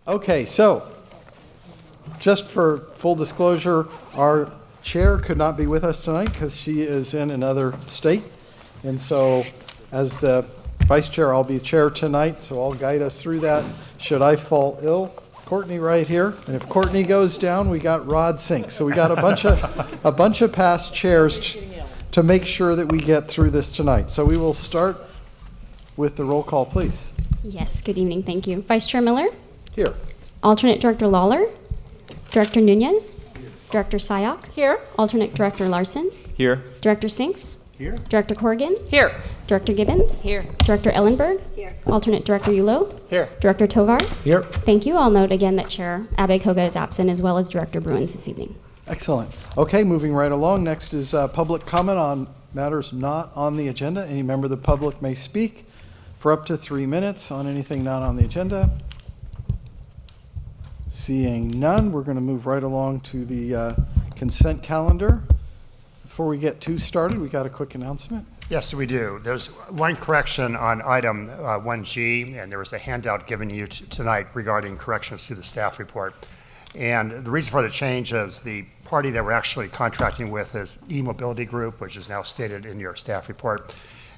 Okay, so just for full disclosure, our chair could not be with us tonight because she is in another state. And so as the vice chair, I'll be chair tonight, so I'll guide us through that. Should I fall ill, Courtney right here. And if Courtney goes down, we got Rod Sink. So we got a bunch of past chairs to make sure that we get through this tonight. So we will start with the roll call, please. Yes, good evening, thank you. Vice Chair Miller? Here. Alternate Director Lawler? Director Nunez? Director Sayoc? Here. Alternate Director Larson? Here. Director Sinks? Here. Director Corrigan? Here. Director Gibbons? Here. Director Ellenberg? Here. Alternate Director Yulo? Here. Director Tovar? Here. Thank you. I'll note again that Chair Abe-Koga is absent, as well as Director Bruins this evening. Excellent. Okay, moving right along. Next is public comment on matters not on the agenda. Any member of the public may speak for up to 3 minutes on anything not on the agenda. Seeing none, we're going to move right along to the consent calendar. Before we get too started, we got a quick announcement. Yes, we do. There's one correction on item 1G, and there was a handout given you tonight regarding corrections to the staff report. And the reason for the change is the party that we're actually contracting with is E-Mobility Group, which is now stated in your staff report.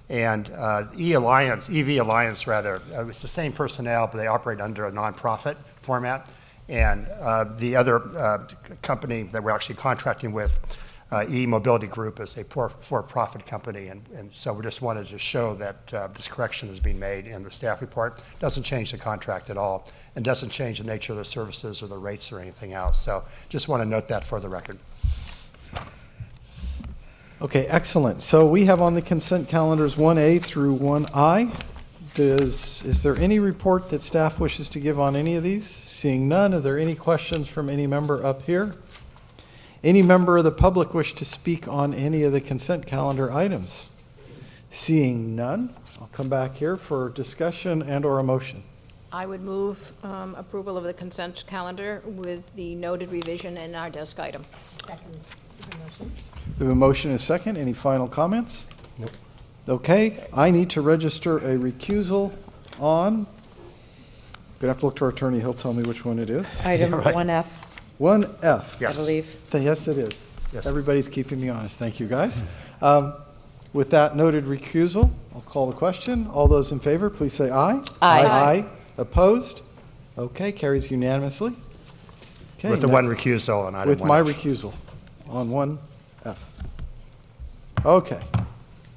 And EV Alliance, it's the same personnel, but they operate under a nonprofit format. And the other company that we're actually contracting with, E-Mobility Group, is a for-profit company. And so we just wanted to show that this correction is being made in the staff report. Doesn't change the contract at all, and doesn't change the nature of the services or the rates or anything else. So just want to note that for the record. Okay, excellent. So we have on the consent calendars 1A through 1I. Is there any report that staff wishes to give on any of these? Seeing none, are there any questions from any member up here? Any member of the public wish to speak on any of the consent calendar items? Seeing none, I'll come back here for discussion and or a motion. I would move approval of the consent calendar with the noted revision in our desk item. Second. We have a motion and a second. Any final comments? Nope. Okay, I need to register a recusal on, gonna have to look to our attorney, he'll tell me which one it is. Item 1F, 1F. Yes. I believe. Yes, it is. Yes. Everybody's keeping me honest. Thank you, guys. With that noted recusal, I'll call the question. All those in favor, please say aye. Aye. Aye. Opposed? Okay, carries unanimously. Okay, With the one next. recusal on item 1F. With my recusal on 1F. Okay,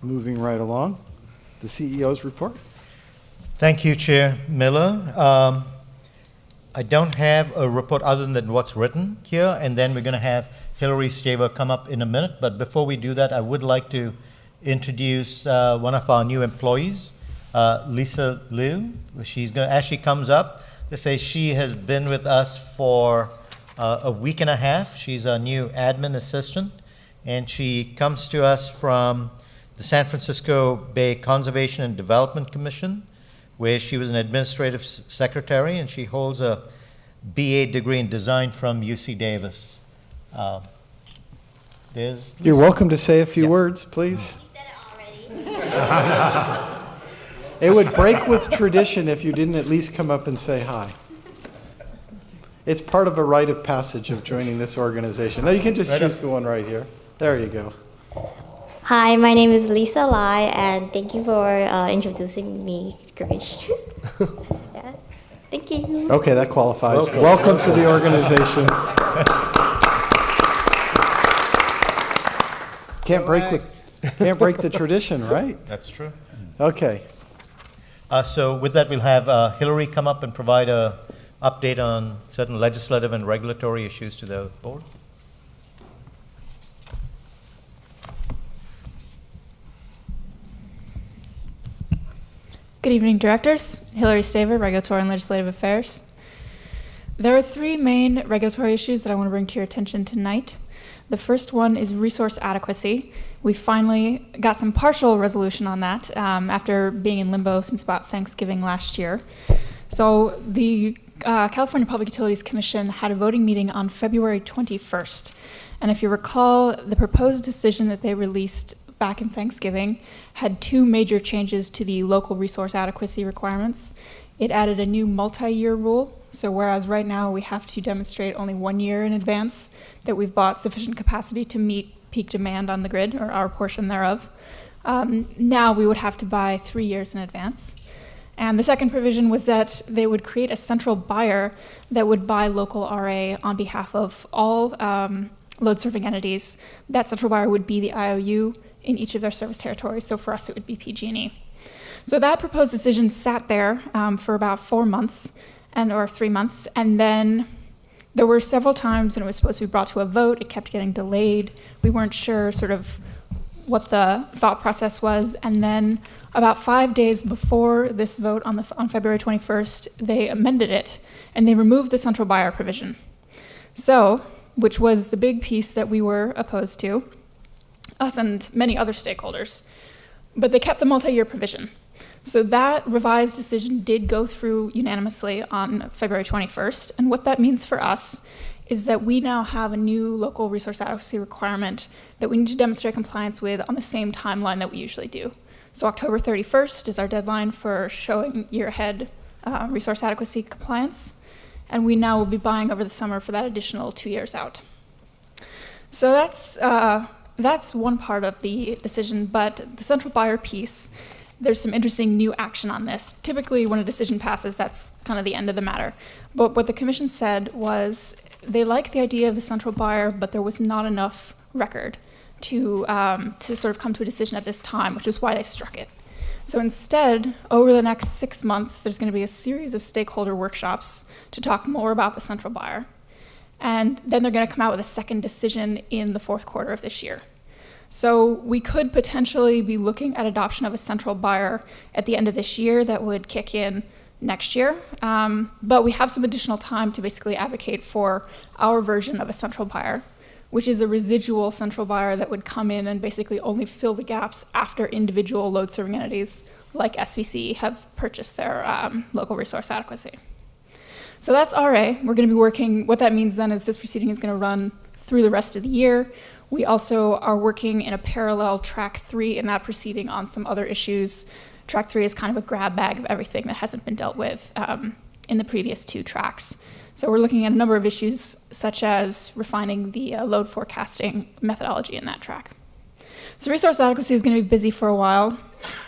moving right along. The CEO's report. Thank you, Chair Miller. I don't have a report other than what's written here, and then we're going to have Hillary Staver come up in a minute. But before we do that, I would like to introduce one of our new employees, Lisa Liu. She's going to, as she comes up, to say she has been with us for a week and a half. She's our new admin assistant, and she comes to us from the San Francisco Bay Conservation and Development Commission, where she was an administrative secretary, and she holds a BA degree in design from UC Davis. You're welcome to say a few words, please. You said it already. It would break with tradition if you didn't at least come up and say hi. It's part of a rite of passage of joining this organization. No, you can just choose the one right here. There you go. Hi, my name is Lisa Lai, and thank you for introducing me, Garish. Yeah. Thank you. Okay, that qualifies. Welcome to the organization. Can't break the tradition, right? That's true. Okay. So with that, we'll have Hillary come up and provide an update on certain legislative and regulatory issues to the board. Good evening, directors. Hillary Staver, Regulatory and Legislative Affairs. There are three main regulatory issues that I want to bring to your attention tonight. The first one is resource adequacy. We finally got some partial resolution on that after being in limbo since about Thanksgiving last year. So the California Public Utilities Commission had a voting meeting on February 21st. And if you recall, the proposed decision that they released back in Thanksgiving had two major changes to the local resource adequacy requirements. It added a new multi-year rule So whereas right now we have to demonstrate only 1 year in advance that we've bought sufficient capacity to meet peak demand on the grid, or our portion thereof, now we would have to buy 3 years in advance. And the second provision was that they would create a central buyer that would buy local RA on behalf of all load serving entities. That central buyer would be the IOU in each of their service territories. So for us, it would be PG&E. So that proposed decision sat there for about 4 months or 3 months. And then there were several times when it was supposed to be brought to a vote. It kept getting delayed. We weren't sure sort of what the thought process was. And then about 5 days before this vote on February 21st, they amended it and they removed the central buyer provision. So, which was the big piece that we were opposed to, us and many other stakeholders, but they kept the multi-year provision. So that revised decision did go through unanimously on February 21st, and what that means for us is that we now have a new local resource adequacy requirement that we need to demonstrate compliance with on the same timeline that we usually do. So October 31st is our deadline for showing year-ahead resource adequacy compliance, and we now will be buying over the summer for that additional 2 years out. So that's one part of the decision, but the central buyer piece, there's some interesting new action on this. Typically, when a decision passes, that's kind of the end of the matter. But what the commission said was they like the idea of the central buyer, but there was not enough record to sort of come to a decision at this time, which is why they struck it. So instead, over the next 6 months, there's going to be a series of stakeholder workshops to talk more about the central buyer. And then they're going to come out with a second decision in the fourth quarter of this year. So we could potentially be looking at adoption of a central buyer at the end of this year that would kick in next year. But we have some additional time to basically advocate for our version of a central buyer, which is a residual central buyer that would come in and basically only fill the gaps after individual load serving entities like SVCE have purchased their local resource adequacy. So that's RA. We're going to be working, what that means then is this proceeding is going to run through the rest of the year. We also are working in a parallel track 3 in that proceeding on some other issues. Track 3 is kind of a grab bag of everything that hasn't been dealt with in the previous 2 tracks. So we're looking at a number of issues such as refining the load forecasting methodology in that track. So resource adequacy is going to be busy for a while.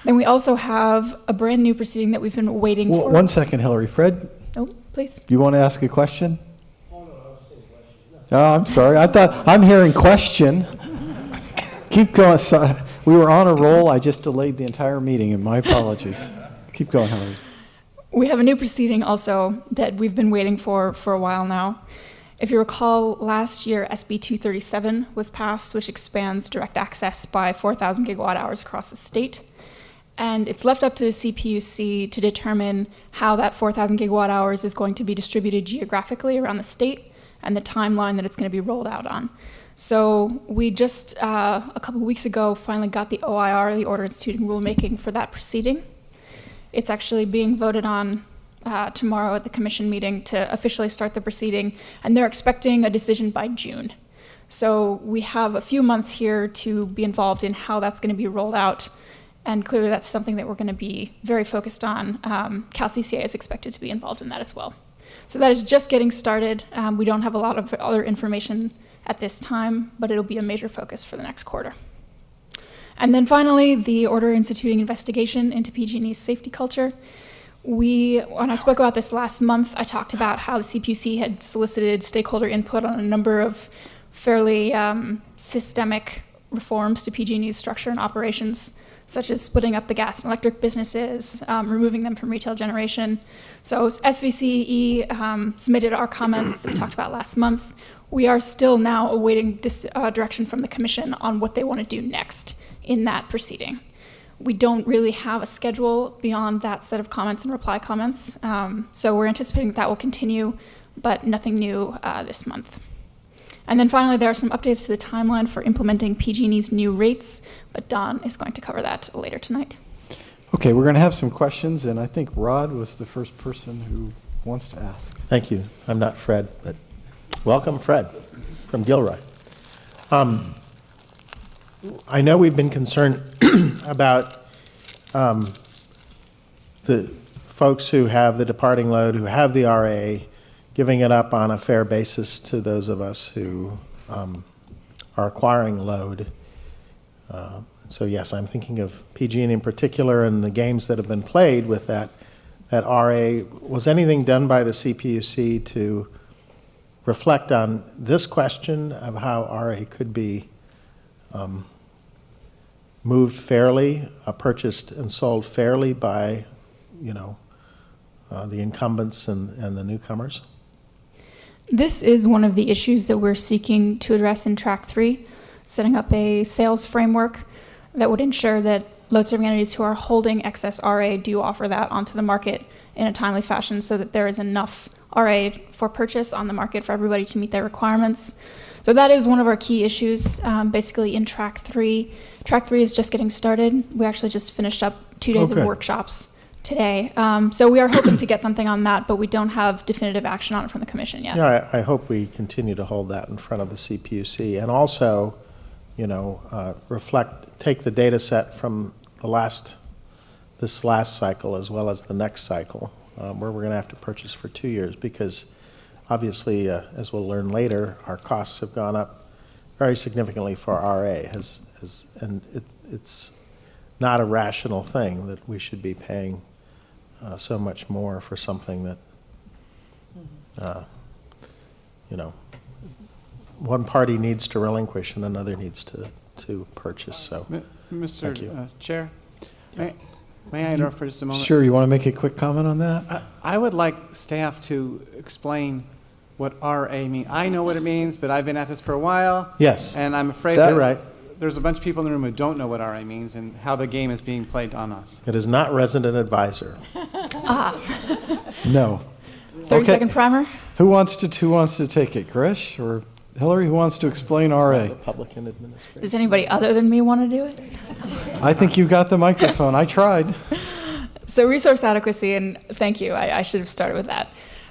Then we also have a brand new proceeding that we've been waiting for. 1 second, Hillary. Fred, Oh, please. you want to ask a question? Oh, I'm sorry. I thought I'm hearing question. Keep going. So, we were on a roll. I just delayed the entire meeting, and my apologies. Keep going, Hillary. We have a new proceeding also that we've been waiting for a while now. If you recall, last year SB 237 was passed, which expands direct access by 4,000 gigawatt hours across the state. And it's left up to the CPUC to determine how that 4,000 gigawatt hours is going to be distributed geographically around the state and the timeline that it's going to be rolled out on. So we just, a couple of weeks ago, finally got the OIR, the Order Instituting Rulemaking, for that proceeding. It's actually being voted on tomorrow at the commission meeting to officially start the proceeding, and they're expecting a decision by June. So we have a few months here to be involved in how that's going to be rolled out, and clearly that's something that we're going to be very focused on. CalCCA is expected to be involved in that as well. So that is just getting started. We don't have a lot of other information at this time, but it'll be a major focus for the next quarter. And then finally, the Order Instituting investigation into PG&E's safety culture. When I spoke about this last month, I talked about how the CPUC had solicited stakeholder input on a number of fairly systemic reforms to PG&E's structure and operations, such as splitting up the gas and electric businesses, removing them from retail generation. So SVCE submitted our comments that we talked about last month. We are still now awaiting direction from the commission on what they want to do next in that proceeding. We don't really have a schedule beyond that set of comments and reply comments. So we're anticipating that will continue, but nothing new this month. And then finally, there are some updates to the timeline for implementing PG&E's new rates, but Don is going to cover that later tonight. Okay, we're going to have some questions, and I think Rod was the first person who wants to ask. Thank you. I'm not Fred, but welcome, Fred, from Gilroy. I know we've been concerned about the folks who have the departing load, who have the RA, giving it up on a fair basis to those of us who are acquiring load. So yes, I'm thinking of PG&E in particular and the games that have been played with that RA. Was anything done by the CPUC to reflect on this question of how RA could be moved fairly, purchased and sold fairly by, the incumbents and the newcomers? This is one of the issues that we're seeking to address in Track 3, setting up a sales framework that would ensure that load-serving entities who are holding excess RA do offer that onto the market in a timely fashion so that there is enough RA for purchase on the market for everybody to meet their requirements. So that is one of our key issues, basically in Track 3. Track 3 is just getting started. We actually just finished up 2 days of workshops today. So we are hoping to get something on that, but we don't have definitive action on it from the Commission yet. Yeah, I hope we continue to hold that in front of the CPUC, and also, take the data set from this last cycle as well as the next cycle, where we're going to have to purchase for 2 years, because obviously, as we'll learn later, our costs have gone up very significantly for RA, and it's not a rational thing that we should be paying so much more for something that, one party needs to relinquish and another needs to purchase. So, thank you. Mr. Chair, may I interrupt for just a moment? Sure, you want to make a quick comment on that? I would like staff to explain what RA means. I know what it means, but I've been at this for a while. Yes. And I'm afraid Is that that right? there's a bunch of people in the room who don't know what RA means and how the game is being played on us. It is not resident advisor. No. 30-second primer? Who wants to take it, Krish or Hillary? Who wants to explain RA? Republican administration. Does anybody other than me want to do it? I think you got the microphone. I tried. So resource adequacy, and thank you, I should have started with that.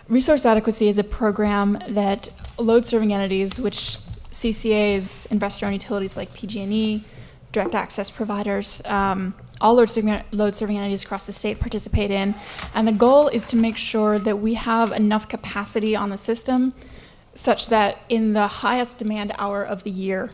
Resource adequacy is a program that load-serving entities, which CCAs, investor-owned utilities like PG&E, direct access providers, all load-serving entities across the state participate in. And the goal is to make sure that we have enough capacity on the system such that in the highest demand hour of the year,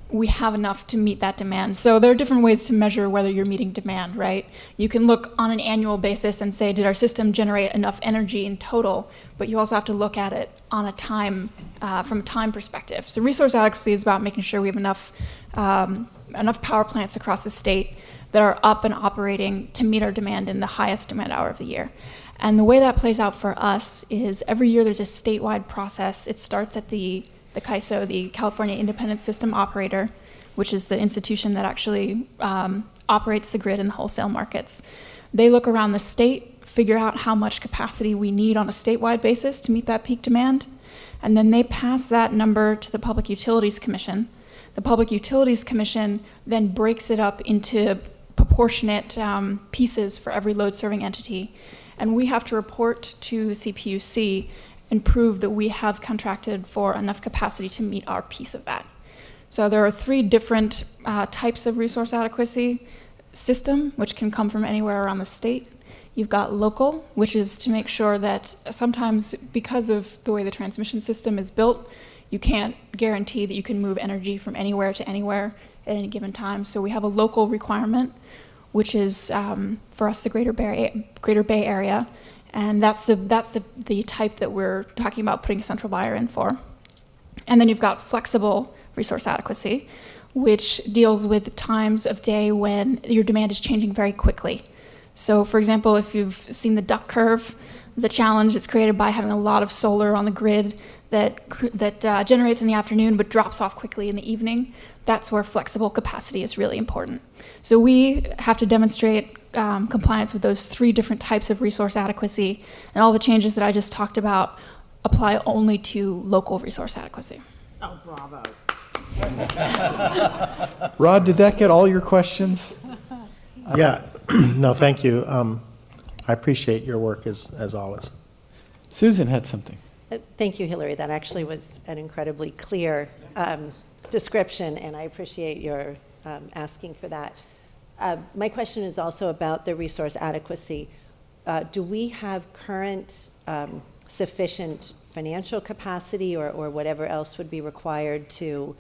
we have enough to meet that demand. So there are different ways to measure whether you're meeting demand, right? You can look on an annual basis and say, did our system generate enough energy in total? But you also have to look at it on a time, from a time perspective. So resource adequacy is about making sure we have enough power plants across the state that are up and operating to meet our demand in the highest demand hour of the year. And the way that plays out for us is every year there's a statewide process. It starts at the CAISO, the California Independent System Operator, which is the institution that actually operates the grid in the wholesale markets. They look around the state, figure out how much capacity we need on a statewide basis to meet that peak demand, and then they pass that number to the Public Utilities Commission. The Public Utilities Commission then breaks it up into proportionate pieces for every load-serving entity, and we have to report to the CPUC and prove that we have contracted for enough capacity to meet our piece of that. So there are 3 different types of resource adequacy system, which can come from anywhere around the state. You've got local, which is to make sure that sometimes because of the way the transmission system is built, you can't guarantee that you can move energy from anywhere to anywhere at any given time. So we have a local requirement, which is for us the Greater Bay Area. And that's the type that we're talking about putting a central buyer in for. And then you've got flexible resource adequacy, which deals with times of day when your demand is changing very quickly. So for example, if you've seen the duck curve, the challenge is created by having a lot of solar on the grid that generates in the afternoon but drops off quickly in the evening. That's where flexible capacity is really important. So we have to demonstrate compliance with those 3 different types of resource adequacy, and all the changes that I just talked about apply only to local resource adequacy. Oh, bravo. Rod, did that get all your questions? Yeah, no, thank you. I appreciate your work as always. Susan had something. Thank you, Hillary. That actually was an incredibly clear description, and I appreciate your asking for that. My question is also about the resource adequacy. Do we have current sufficient financial capacity or whatever else would be required to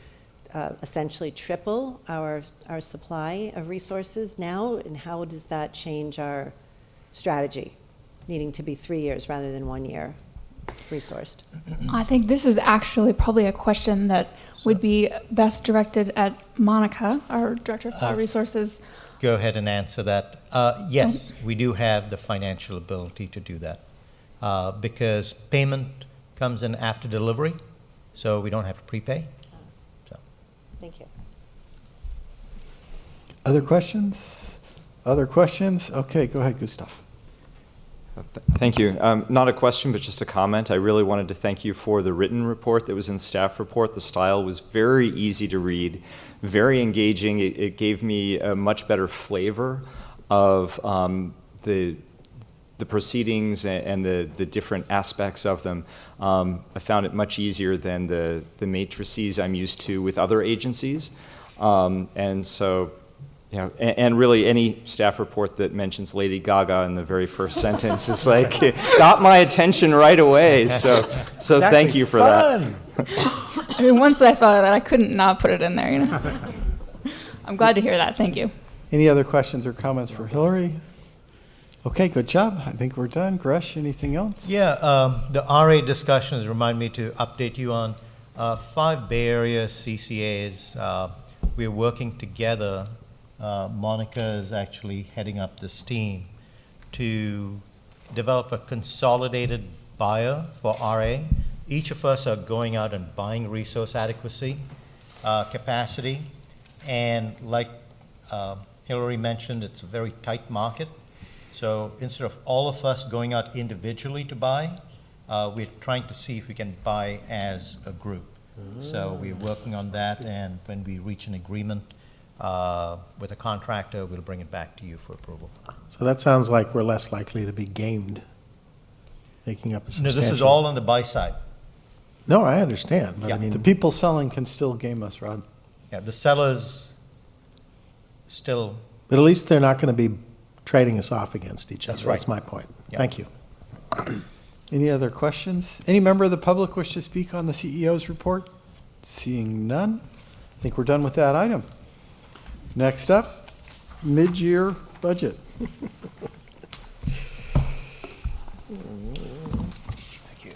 essentially triple our supply of resources now? And how does that change our strategy, needing to be 3 years rather than 1 year resourced? I think this is actually probably a question that would be best directed at Monica, our Director of Power Resources. Go ahead and answer that. Yes, we do have the financial ability to do that because payment comes in after delivery, so we don't have to prepay. So. Thank you. Other questions? Other questions? Okay, go ahead, Gustav. Thank you. Not a question, but just a comment. I really wanted to thank you for the written report that was in staff report. The style was very easy to read, very engaging. It gave me a much better flavor of the proceedings and the different aspects of them. I found it much easier than the matrices I'm used to with other agencies. And so, you know, and really any staff report that mentions Lady Gaga in the very first sentence is like, got my attention right away. So thank you for that. I mean, once I thought of that, I couldn't not put it in there, you know. I'm glad to hear that. Thank you. Any other questions or comments for Hillary? Okay, good job. I think we're done. Gresh, anything else? Yeah, the RA discussions remind me to update you on 5 Bay Area CCAs. We're working together. Monica is actually heading up this team to develop a consolidated buyer for RA. Each of us are going out and buying resource adequacy, capacity, and like Hillary mentioned, it's a very tight market. So instead of all of us going out individually to buy, we're trying to see if we can buy as a group. So we're working on that, and when we reach an agreement with a contractor, we'll bring it back to you for approval. So that sounds like we're less likely to be gamed, making up a No, substantial... this is all on the buy side. No, I understand, but I Yeah. mean... The people selling can still game us, Rod. Yeah, the sellers still. But at least they're not going to be trading us off against each other. That's right. That's my point. Yeah. Thank you. Any other questions? Any member of the public wish to speak on the CEO's report? Seeing none, I think we're done with that item. Next up, mid-year budget. Thank you.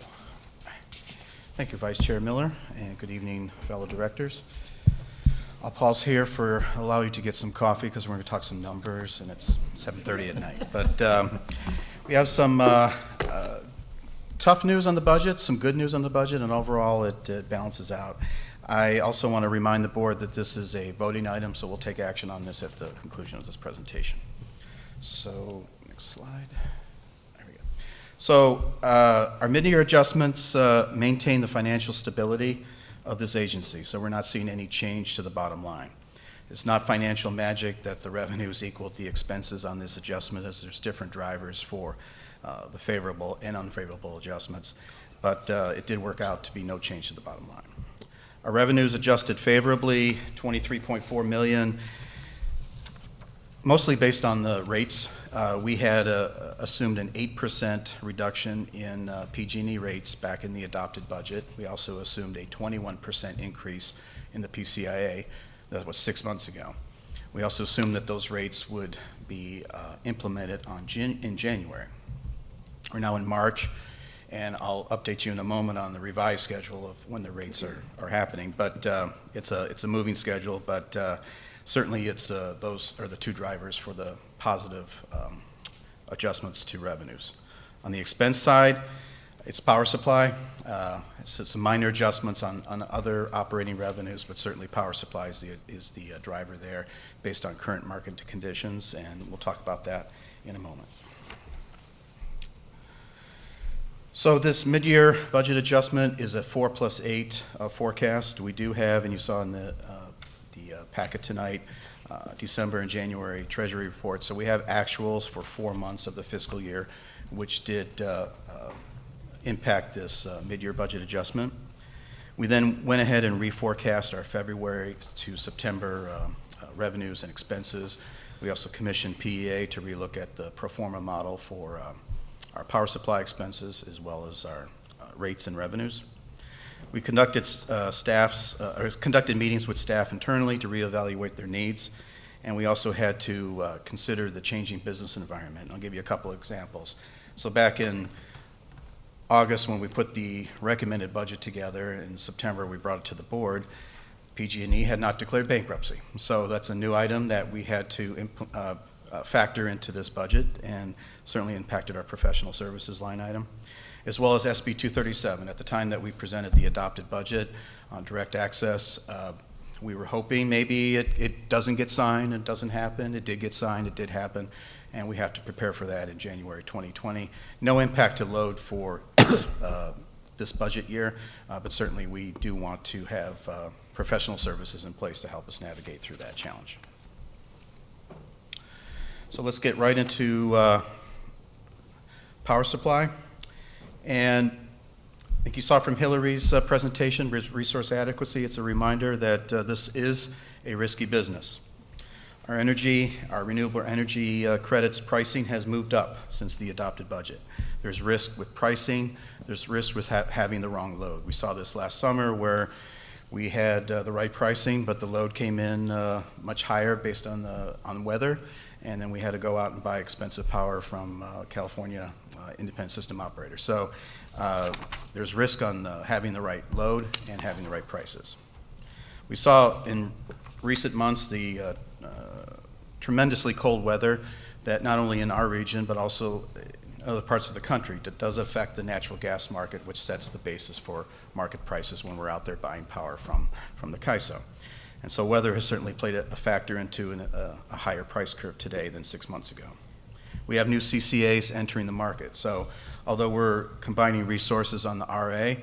Thank you, Vice Chair Miller, and good evening, fellow directors. I'll pause here for allow you to get some coffee because we're going to talk some numbers, and it's 7:30 at night. But we have some tough news on the budget, some good news on the budget, and overall it balances out. I also want to remind the board that this is a voting item, so we'll take action on this at the conclusion of this presentation. So, next slide. There we go. So, our mid-year adjustments maintain the financial stability of this agency, so we're not seeing any change to the bottom line. It's not financial magic that the revenues equal the expenses on this adjustment, as there's different drivers for the favorable and unfavorable adjustments, but it did work out to be no change to the bottom line. Our revenues adjusted favorably, $23.4 million, mostly based on the rates. We had assumed an 8% reduction in PG&E rates back in the adopted budget. We also assumed a 21% increase in the PCIA. That was 6 months ago. We also assumed that those rates would be implemented in January. We're now in March, and I'll update you in a moment on the revised schedule of when the rates are happening. But it's a moving schedule, but certainly it's those are the two drivers for the positive adjustments to revenues. On the expense side, it's power supply. It's some minor adjustments on other operating revenues, but certainly power supply is the driver there based on current market conditions, and we'll talk about that in a moment. So this mid-year budget adjustment is a 4+8 forecast. We do have, and you saw in the packet tonight, December and January Treasury reports. So we have actuals for 4 months of the fiscal year, which did impact this mid-year budget adjustment. We then went ahead and reforecast our February to September revenues and expenses. We also commissioned PEA to relook at the pro forma model for our power supply expenses as well as our rates and revenues. We conducted conducted meetings with staff internally to reevaluate their needs, and we also had to consider the changing business environment. I'll give you a couple of examples. So back in August, when we put the recommended budget together, in September we brought it to the board, PG&E had not declared bankruptcy. So that's a new item that we had to factor into this budget, and certainly impacted our professional services line item, as well as SB 237. At the time that we presented the adopted budget on direct access, we were hoping maybe it doesn't get signed, it doesn't happen. It did get signed, it did happen, and we have to prepare for that in January 2020. No impact to load for this budget year, but certainly we do want to have professional services in place to help us navigate through that challenge. So let's get right into power supply. And I think you saw from Hillary's presentation, resource adequacy. It's a reminder that this is a risky business. Our renewable energy credits pricing has moved up since the adopted budget. There's risk with pricing. There's risk with having the wrong load. We saw this last summer where we had the right pricing, but the load came in much higher based on weather, and then we had to go out and buy expensive power from California independent system operators. So there's risk on having the right load and having the right prices. We saw in recent months the tremendously cold weather that not only in our region but also in other parts of the country that does affect the natural gas market, which sets the basis for market prices when we're out there buying power from the CAISO. And so weather has certainly played a factor into a higher price curve today than 6 months ago. We have new CCAs entering the market. So although we're combining resources on the RA,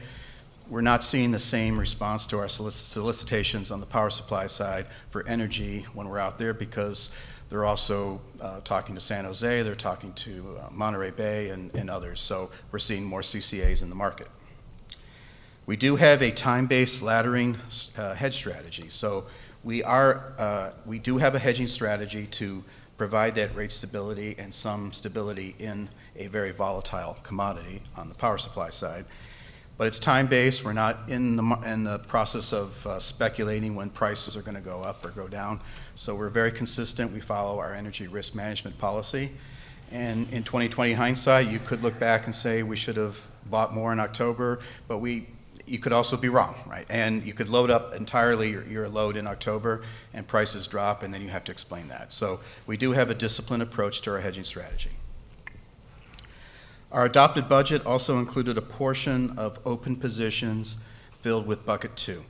we're not seeing the same response to our solicitations on the power supply side for energy when we're out there, because they're also talking to San Jose, they're talking to Monterey Bay and others. So we're seeing more CCAs in the market. We do have a time-based laddering hedge strategy. So we do have a hedging strategy to provide that rate stability and some stability in a very volatile commodity on the power supply side. But it's time-based. We're not in the process of speculating when prices are going to go up or go down. So we're very consistent. We follow our energy risk management policy. And in 2020 hindsight, you could look back and say we should have bought more in October, but you could also be wrong, right? And you could load up entirely your load in October and prices drop, and then you have to explain that. So we do have a disciplined approach to our hedging strategy. Our adopted budget also included a portion of open positions filled with bucket 2.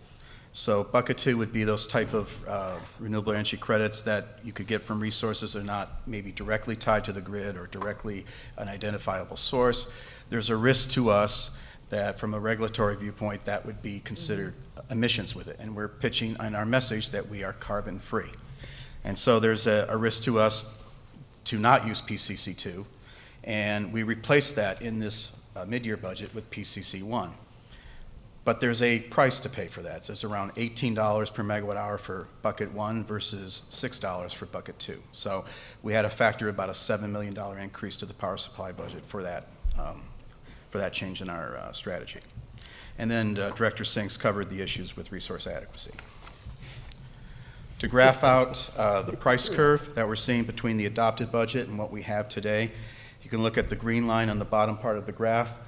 So bucket 2 would be those type of renewable energy credits that you could get from resources that are not maybe directly tied to the grid or directly an identifiable source. There's a risk to us that from a regulatory viewpoint that would be considered emissions with it. And we're pitching on our message that we are carbon free. And so there's a risk to us to not use PCC2. And we replaced that in this mid-year budget with PCC1. But there's a price to pay for that. So it's around $18 per megawatt hour for bucket 1 versus $6 for bucket 2. So we had to factor about a $7 million increase to the power supply budget for that change in our strategy. And then Director Sinks covered the issues with resource adequacy. To graph out the price curve that we're seeing between the adopted budget and what we have today, you can look at the green line on the bottom part of the graph,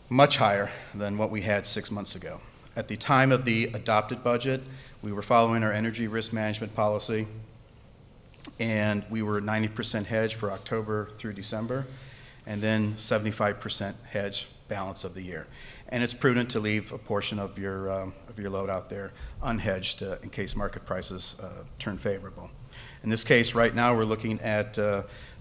much higher than what we had 6 months ago. At the time of the adopted budget, we were following our energy risk management policy, and we were 90% hedged for October through December, and then 75% hedge balance of the year. And it's prudent to leave a portion of your load out there unhedged in case market prices turn favorable. In this case, right now, we're looking at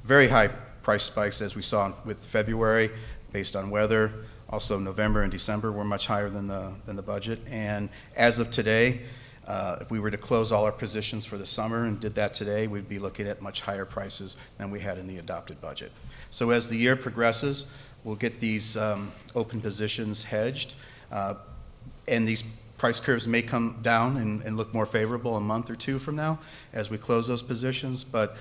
very high price spikes as we saw with February based on weather. Also, November and December were much higher than the budget. And as of today, if we were to close all our positions for the summer and did that today, we'd be looking at much higher prices than we had in the adopted budget. So as the year progresses, we'll get these open positions hedged, and these price curves may come down and look more favorable a month or two from now as we close those positions, but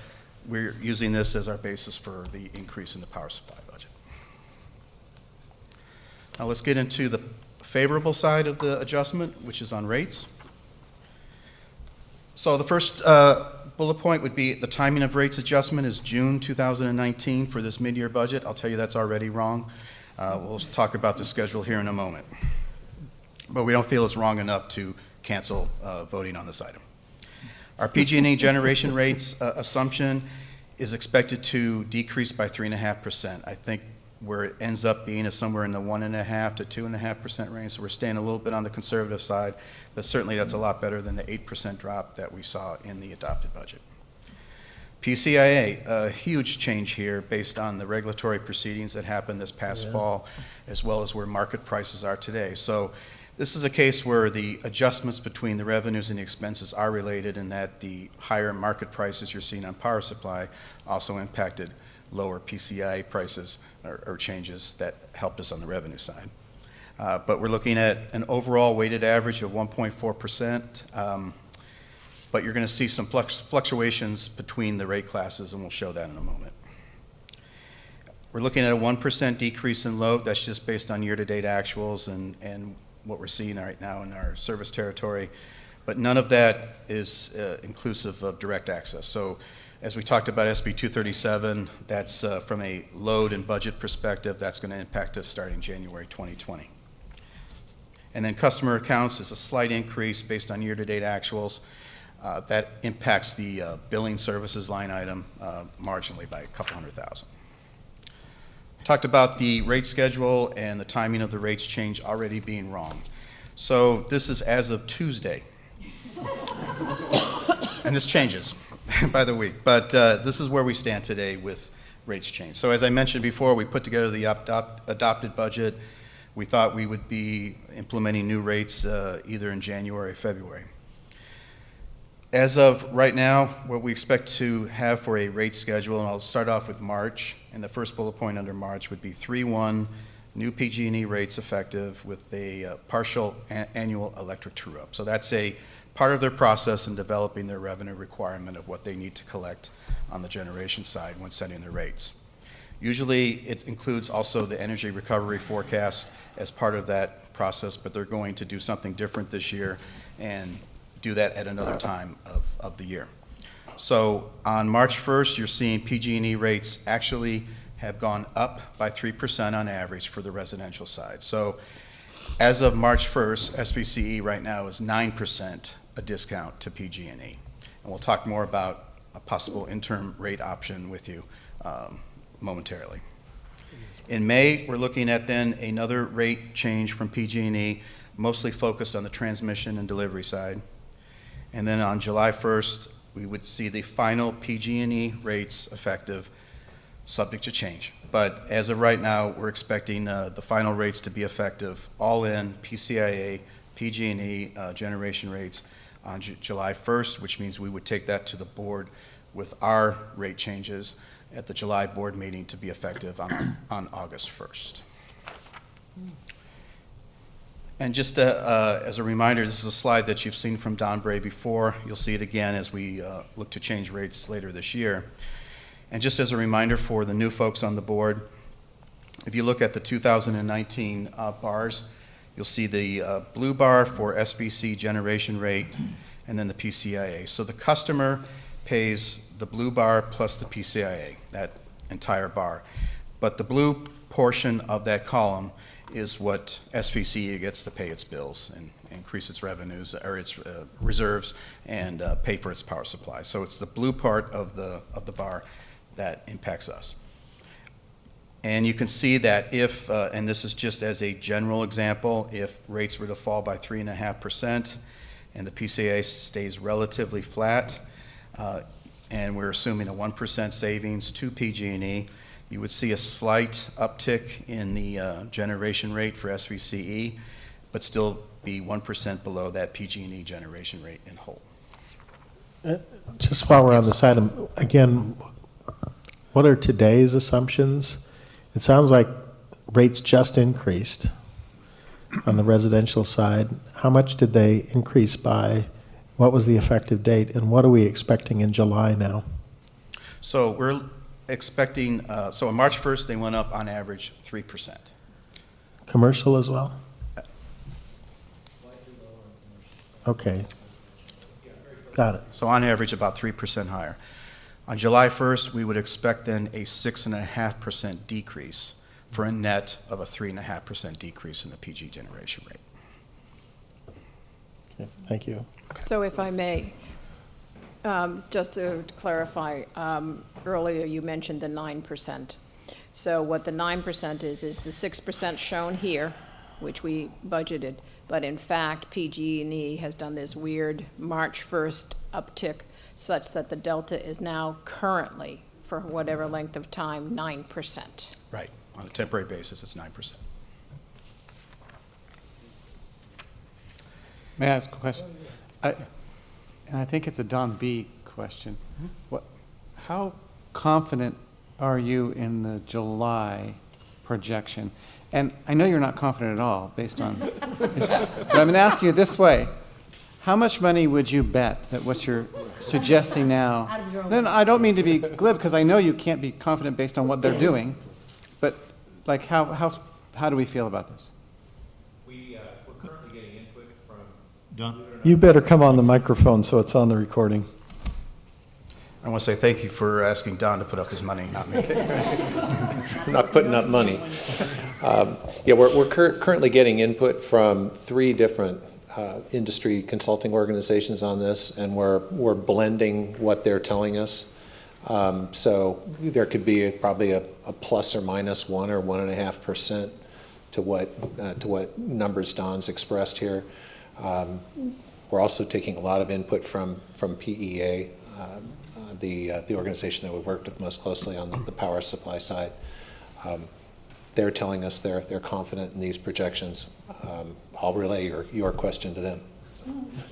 we're using this as our basis for the increase in the power supply budget. Now let's get into the favorable side of the adjustment, which is on rates. So the first bullet point would be the timing of rates adjustment is June 2019 for this mid-year budget. I'll tell you that's already wrong. We'll talk about the schedule here in a moment. But we don't feel it's wrong enough to cancel voting on this item. Our PG&E generation rates assumption is expected to decrease by 3.5%. I think where it ends up being is somewhere in the 1.5% to 2.5% range. So we're staying a little bit on the conservative side, but certainly that's a lot better than the 8% drop that we saw in the adopted budget. PCIA, a huge change here based on the regulatory proceedings that happened this past fall, as well as where market prices are today. So this is a case where the adjustments between the revenues and the expenses are related, and that the higher market prices you're seeing on power supply also impacted lower PCI prices or changes that helped us on the revenue side. But we're looking at an overall weighted average of 1.4%, but you're going to see some fluctuations between the rate classes, and we'll show that in a moment. We're looking at a 1% decrease in load. That's just based on year-to-date actuals and what we're seeing right now in our service territory, but none of that is inclusive of direct access. So as we talked about SB 237, that's from a load and budget perspective, that's going to impact us starting January 2020. And then customer accounts is a slight increase based on year-to-date actuals. That impacts the billing services line item marginally by a couple $100,000. Talked about the rate schedule and the timing of the rates change already being wrong. So this is as of Tuesday. And this changes by the week, but this is where we stand today with rates change. So as I mentioned before, we put together the adopted budget. We thought we would be implementing new rates either in January or February. As of right now, what we expect to have for a rate schedule, and I'll start off with March, and the first bullet point under March would be 3/1 new PG&E rates effective with a partial annual electric true-up. So that's a part of their process in developing their revenue requirement of what they need to collect on the generation side when setting their rates. Usually it includes also the energy recovery forecast as part of that process, but they're going to do something different this year and do that at another time of the year. So on March 1st, you're seeing PG&E rates actually have gone up by 3% on average for the residential side. So as of March 1st, SVCE right now is 9% a discount to PG&E. And we'll talk more about a possible interim rate option with you momentarily. In May, we're looking at then another rate change from PG&E, mostly focused on the transmission and delivery side. And then on July 1st, we would see the final PG&E rates effective, subject to change. But as of right now, we're expecting the final rates to be effective, all in PCIA, PG&E generation rates on July 1st, which means we would take that to the board with our rate changes at the July board meeting to be effective on August 1st. And just as a reminder, this is a slide that you've seen from Don Bray before. You'll see it again as we look to change rates later this year. And just as a reminder for the new folks on the board, if you look at the 2019 bars, you'll see the blue bar for SVC generation rate and then the PCIA. So the customer pays the blue bar plus the PCIA, that entire bar. But the blue portion of that column is what SVCE gets to pay its bills and increase its revenues or its reserves and pay for its power supply. So it's the blue part of the bar that impacts us. And you can see that if, and this is just as a general example, if rates were to fall by 3.5% and the PCA stays relatively flat, and we're assuming a 1% savings to PG&E, you would see a slight uptick in the generation rate for SVCE, but still be 1% below that PG&E generation rate in whole. Just while we're on this item, again, what are today's assumptions? It sounds like rates just increased on the residential side. How much did they increase by? What was the effective date? And what are we expecting in July now? So we're expecting, so on March 1st, they went up on average 3%. Commercial as well? Okay. Got it. So on average, about 3% higher. On July 1st, we would expect then a 6.5% decrease for a net of a 3.5% decrease in the PG generation rate. Okay, thank you. So if I may, just to clarify, earlier you mentioned the 9%. So what the 9% is the 6% shown here, which we budgeted, but in fact, PG&E has done this weird March 1st uptick such that the delta is now currently, for whatever length of time, 9%. Right. On a temporary basis, it's 9%. May I ask a question? And I think it's a Don B. question. How confident are you in the July projection? And I know you're not confident at all, based on, but I'm going to ask you this way. How much money would you bet that what you're suggesting now? No, I don't mean to be glib, because I know you can't be confident based on what they're doing, but like how do we feel about this? We're currently getting input from Don. You better come on the microphone so it's on the recording. I want to say thank you for asking Don to put up his money, not me. I'm not putting up money. Yeah, we're currently getting input from 3 different industry consulting organizations on this, and we're blending what they're telling us. So there could be probably a plus or minus 1 or 1.5% to what numbers Don's expressed here. We're also taking a lot of input from PEA, the organization that we've worked with most closely on the power supply side. They're telling us they're confident in these projections. I'll relay your question to them.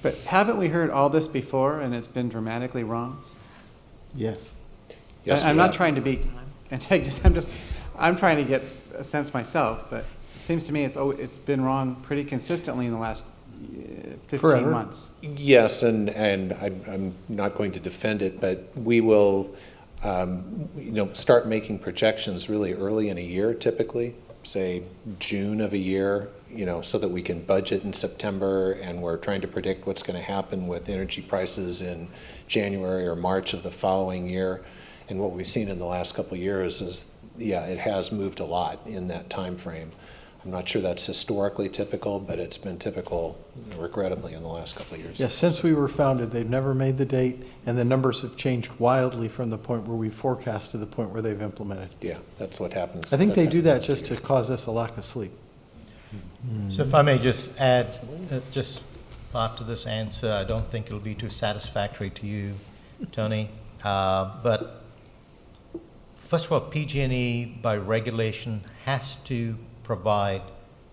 But haven't we heard all this before and it's been dramatically wrong? Yes. Yes, I'm we not have. trying to be antagonist. I'm trying to get a sense myself, but it seems to me it's been wrong pretty consistently in the last 15 Forever. months. Yes, and I'm not going to defend it, but we will start making projections really early in a year, typically, say June of a year, so that we can budget in September, and we're trying to predict what's going to happen with energy prices in January or March of the following year. And what we've seen in the last couple of years is, it has moved a lot in that time frame. I'm not sure that's historically typical, but it's been typical, regrettably, in the last couple of years. Yes, since we were founded, they've never made the date, and the numbers have changed wildly from the point where we forecast to the point where they've implemented. Yeah, that's what happens. I think That's they do that happened just to last cause us a lack of sleep. So if I may just add, just part to this answer, I don't think it'll be too satisfactory to you, Tony. But first of all, PG&E by regulation has to provide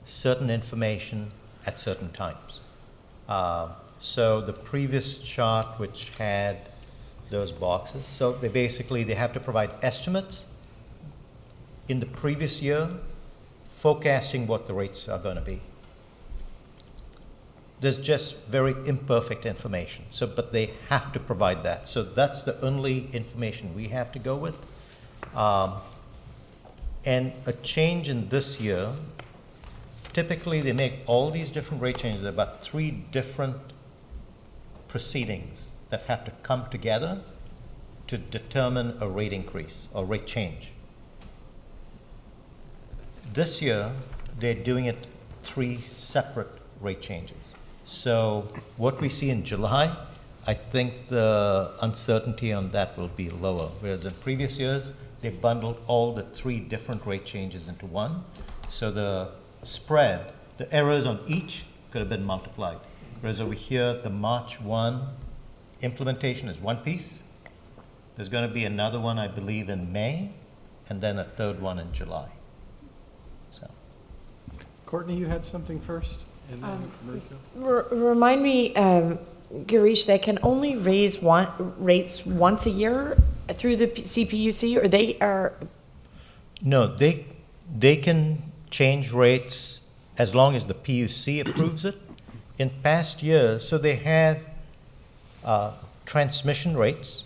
certain information at certain times. So the previous chart, which had those boxes, so they have to provide estimates in the previous year, forecasting what the rates are going to be. There's just very imperfect information, but they have to provide that. So that's the only information we have to go with. And a change in this year, typically they make all these different rate changes. There are about 3 different proceedings that have to come together to determine a rate increase or rate change. This year, they're doing it 3 separate rate changes. So what we see in July, I think the uncertainty on that will be lower, whereas in previous years, they bundled all the 3 different rate changes into one. So the spread, the errors on each could have been multiplied. Whereas over here, the March 1 implementation is one piece. There's going to be another one, I believe, in May, and then a 3rd one in July. So. Courtney, you had something first? And then Mariko? Remind me, Girish, they can only raise rates once a year through the CPUC, or they are? No, they can change rates as long as the PUC approves it. In past years, so they have transmission rates,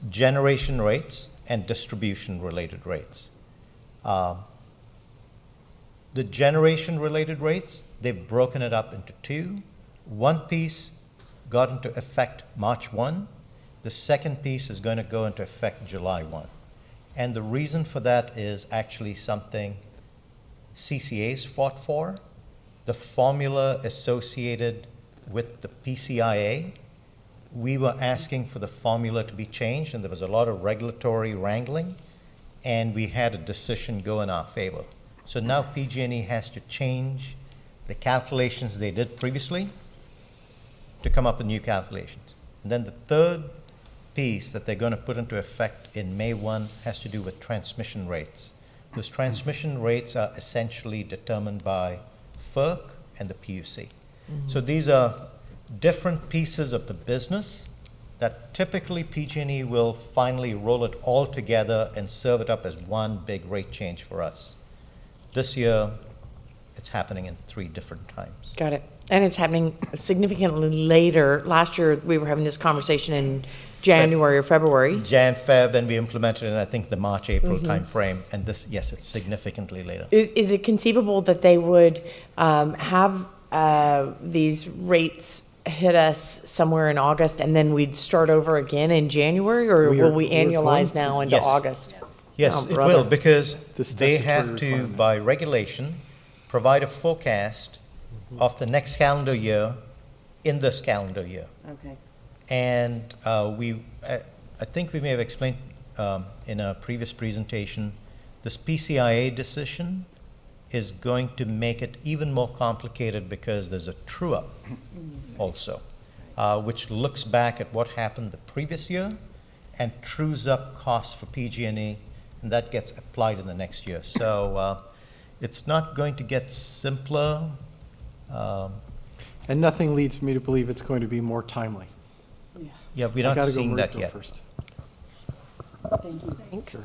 generation rates, and distribution-related rates. The generation-related rates, they've broken it up into two. One piece got into effect March 1. The second piece is going to go into effect July 1. And the reason for that is actually something CCAs fought for. The formula associated with the PCIA, we were asking for the formula to be changed, and there was a lot of regulatory wrangling, and we had a decision go in our favor. So now PG&E has to change the calculations they did previously to come up with new calculations. And then the third piece that they're going to put into effect in May 1 has to do with transmission rates. Those transmission rates are essentially determined by FERC and the PUC. So these are different pieces of the business that typically PG&E will finally roll it all together and serve it up as one big rate change for us. This year, it's happening in 3 different times. Got it. And it's happening significantly later. Last year, we were having this conversation in January or February. Jan, Feb, and we implemented it in, I think, the March, April timeframe. And this, yes, it's significantly later. Is it conceivable that they would have these rates hit us somewhere in August and then we'd start over again in January, or will we annualize now into August? Yes, Oh, it brother. will, because The they have statutory to, requirement. by regulation, provide a forecast of the next calendar year in this calendar year. Okay. And I think we may have explained in a previous presentation, this PCIA decision is going to make it even more complicated because there's a true-up also, which looks back at what happened the previous year and trues up costs for PG&E, and that gets applied in the next year. So it's not going to get simpler. And nothing leads me to believe it's going to be more timely. Yeah, we're I not gotta go seeing that Mariko yet. first. Thanks.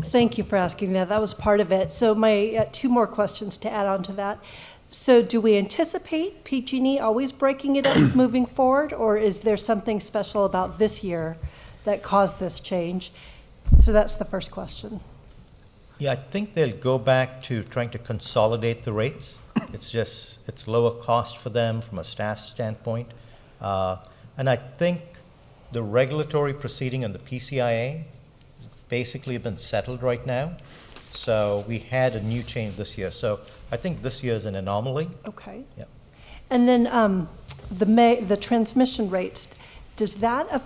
Thank you for asking that. That was part of it. So my 2 more questions to add on to that. So do we anticipate PG&E always breaking it up moving forward, or is there something special about this year that caused this change? So that's the first question. Yeah, I think they'll go back to trying to consolidate the rates. It's lower cost for them from a staff standpoint. And I think the regulatory proceeding on the PCIA has basically been settled right now. So we had a new change this year. So I think this year is an anomaly. Okay. Yeah. And then the transmission rates, does that,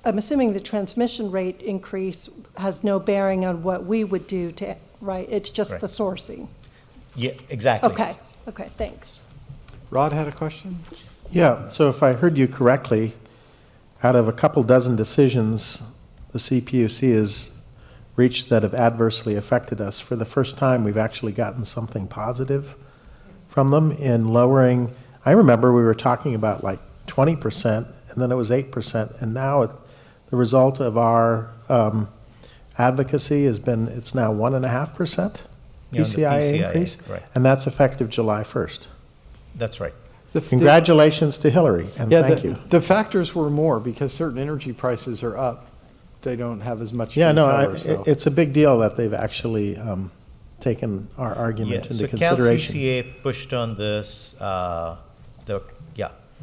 I'm assuming the transmission rate increase has no bearing on what we would do to, right? It's just Right. the sourcing. Yeah, exactly. Okay, thanks. Rod had a question? Yeah, so if I heard you correctly, out of a couple dozen decisions the CPUC has reached that have adversely affected us, for the first time, we've actually gotten something positive from them in lowering. I remember we were talking about like 20%, and then it was 8%, and now the result of our advocacy has been, it's now 1.5% Yeah, on the PCIA increase, right. and that's effective July 1st. That's right. Congratulations to Hillary, and thank you. The factors were more because certain energy prices are up. They don't have as much to Yeah, no, recover, so. it's a big deal that they've actually taken our argument into consideration. CalCCA pushed on this.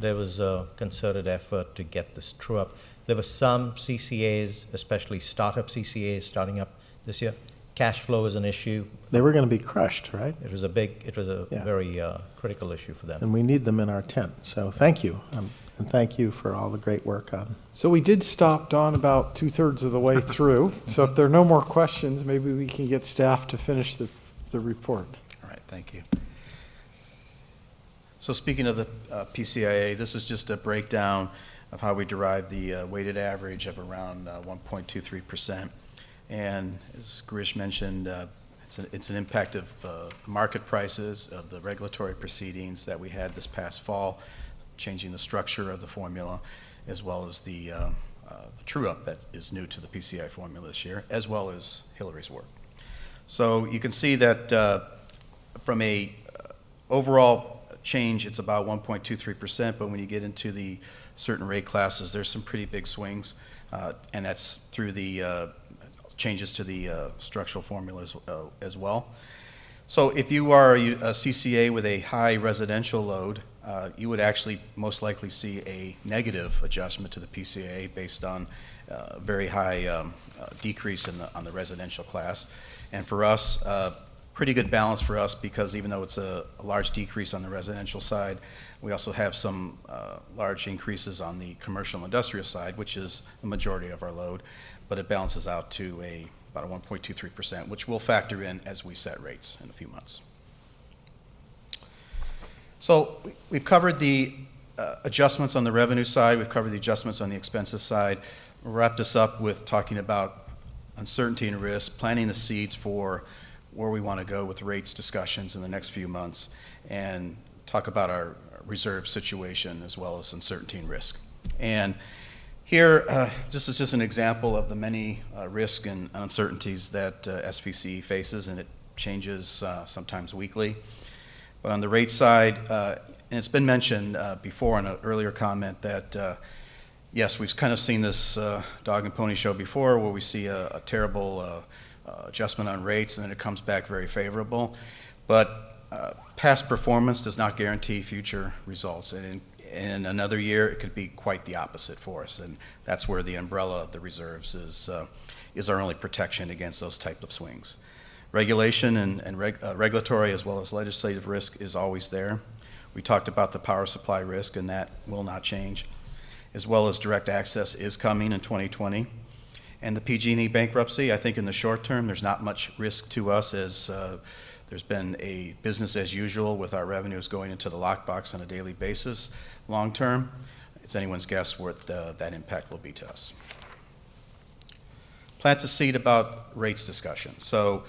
There was a concerted effort to get this true up. There were some CCAs, especially startup CCAs, starting up this year. Cash flow is an issue. They were going to be crushed, right? It was a very critical issue for them. And we need them in our tent, so thank you. And thank you for all the great work on. So we did stop Dawn about 2/3 of the way through. So if there are no more questions, maybe we can get staff to finish the report. All right, thank you. So speaking of the PCIA, this is just a breakdown of how we derive the weighted average of around 1.23%. And as Girish mentioned, it's an impact of market prices, of the regulatory proceedings that we had this past fall, changing the structure of the formula, as well as the true-up that is new to the PCI formula this year, as well as Hillary's work. So you can see that from a overall change, it's about 1.23%, but when you get into the certain rate classes, there's some pretty big swings, and that's through the changes to the structural formulas as well. So if you are a CCA with a high residential load, you would actually most likely see a negative adjustment to the PCA based on very high decrease on the residential class. And for us, pretty good balance for us, because even though it's a large decrease on the residential side, we also have some large increases on the commercial and industrial side, which is the majority of our load, but it balances out to about a 1.23%, which we'll factor in as we set rates in a few months. So we've covered the adjustments on the revenue side, we've covered the adjustments on the expenses side. We'll wrap this up with talking about uncertainty and risk, planting the seeds for where we want to go with rates discussions in the next few months, and talk about our reserve situation as well as uncertainty and risk. And here, this is just an example of the many risks and uncertainties that SVCE faces, and it changes sometimes weekly. But on the rate side, and it's been mentioned before in an earlier comment that yes, we've kind of seen this dog and pony show before, where we see a terrible adjustment on rates and then it comes back very favorable. But past performance does not guarantee future results. And in another year, it could be quite the opposite for us. And that's where the umbrella of the reserves is our only protection against those type of swings. Regulation and regulatory as well as legislative risk is always there. We talked about the power supply risk, and that will not change, as well as direct access is coming in 2020. And the PG&E bankruptcy, I think in the short term, there's not much risk to us, as there's been a business as usual with our revenues going into the lockbox on a daily basis. Long term, it's anyone's guess what that impact will be to us. Plant the seed about rates discussion. So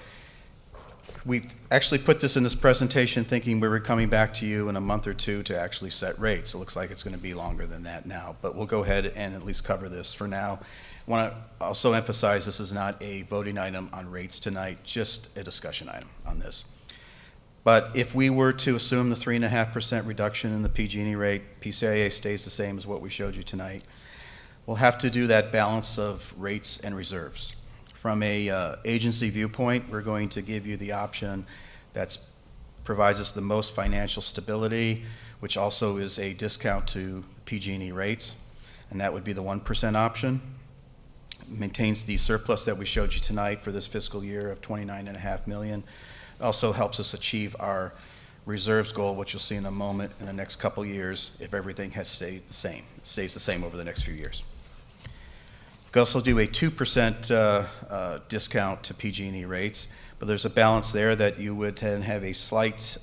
we've actually put this in this presentation thinking we were coming back to you in a month or two to actually set rates. It looks like it's going to be longer than that now, but we'll go ahead and at least cover this for now. I want to also emphasize this is not a voting item on rates tonight, just a discussion item on this. But if we were to assume the 3.5% reduction in the PG&E rate, PCIA stays the same as what we showed you tonight, we'll have to do that balance of rates and reserves. From a agency viewpoint, we're going to give you the option that provides us the most financial stability, which also is a discount to PG&E rates, and that would be the 1% option. Maintains the surplus that we showed you tonight for this fiscal year of $29.5 million. It also helps us achieve our reserves goal, which you'll see in a moment, in the next couple years if everything has stayed the same. It stays the same over the next few years. You can also do a 2% discount to PG&E rates, but there's a balance there that you would then have a slight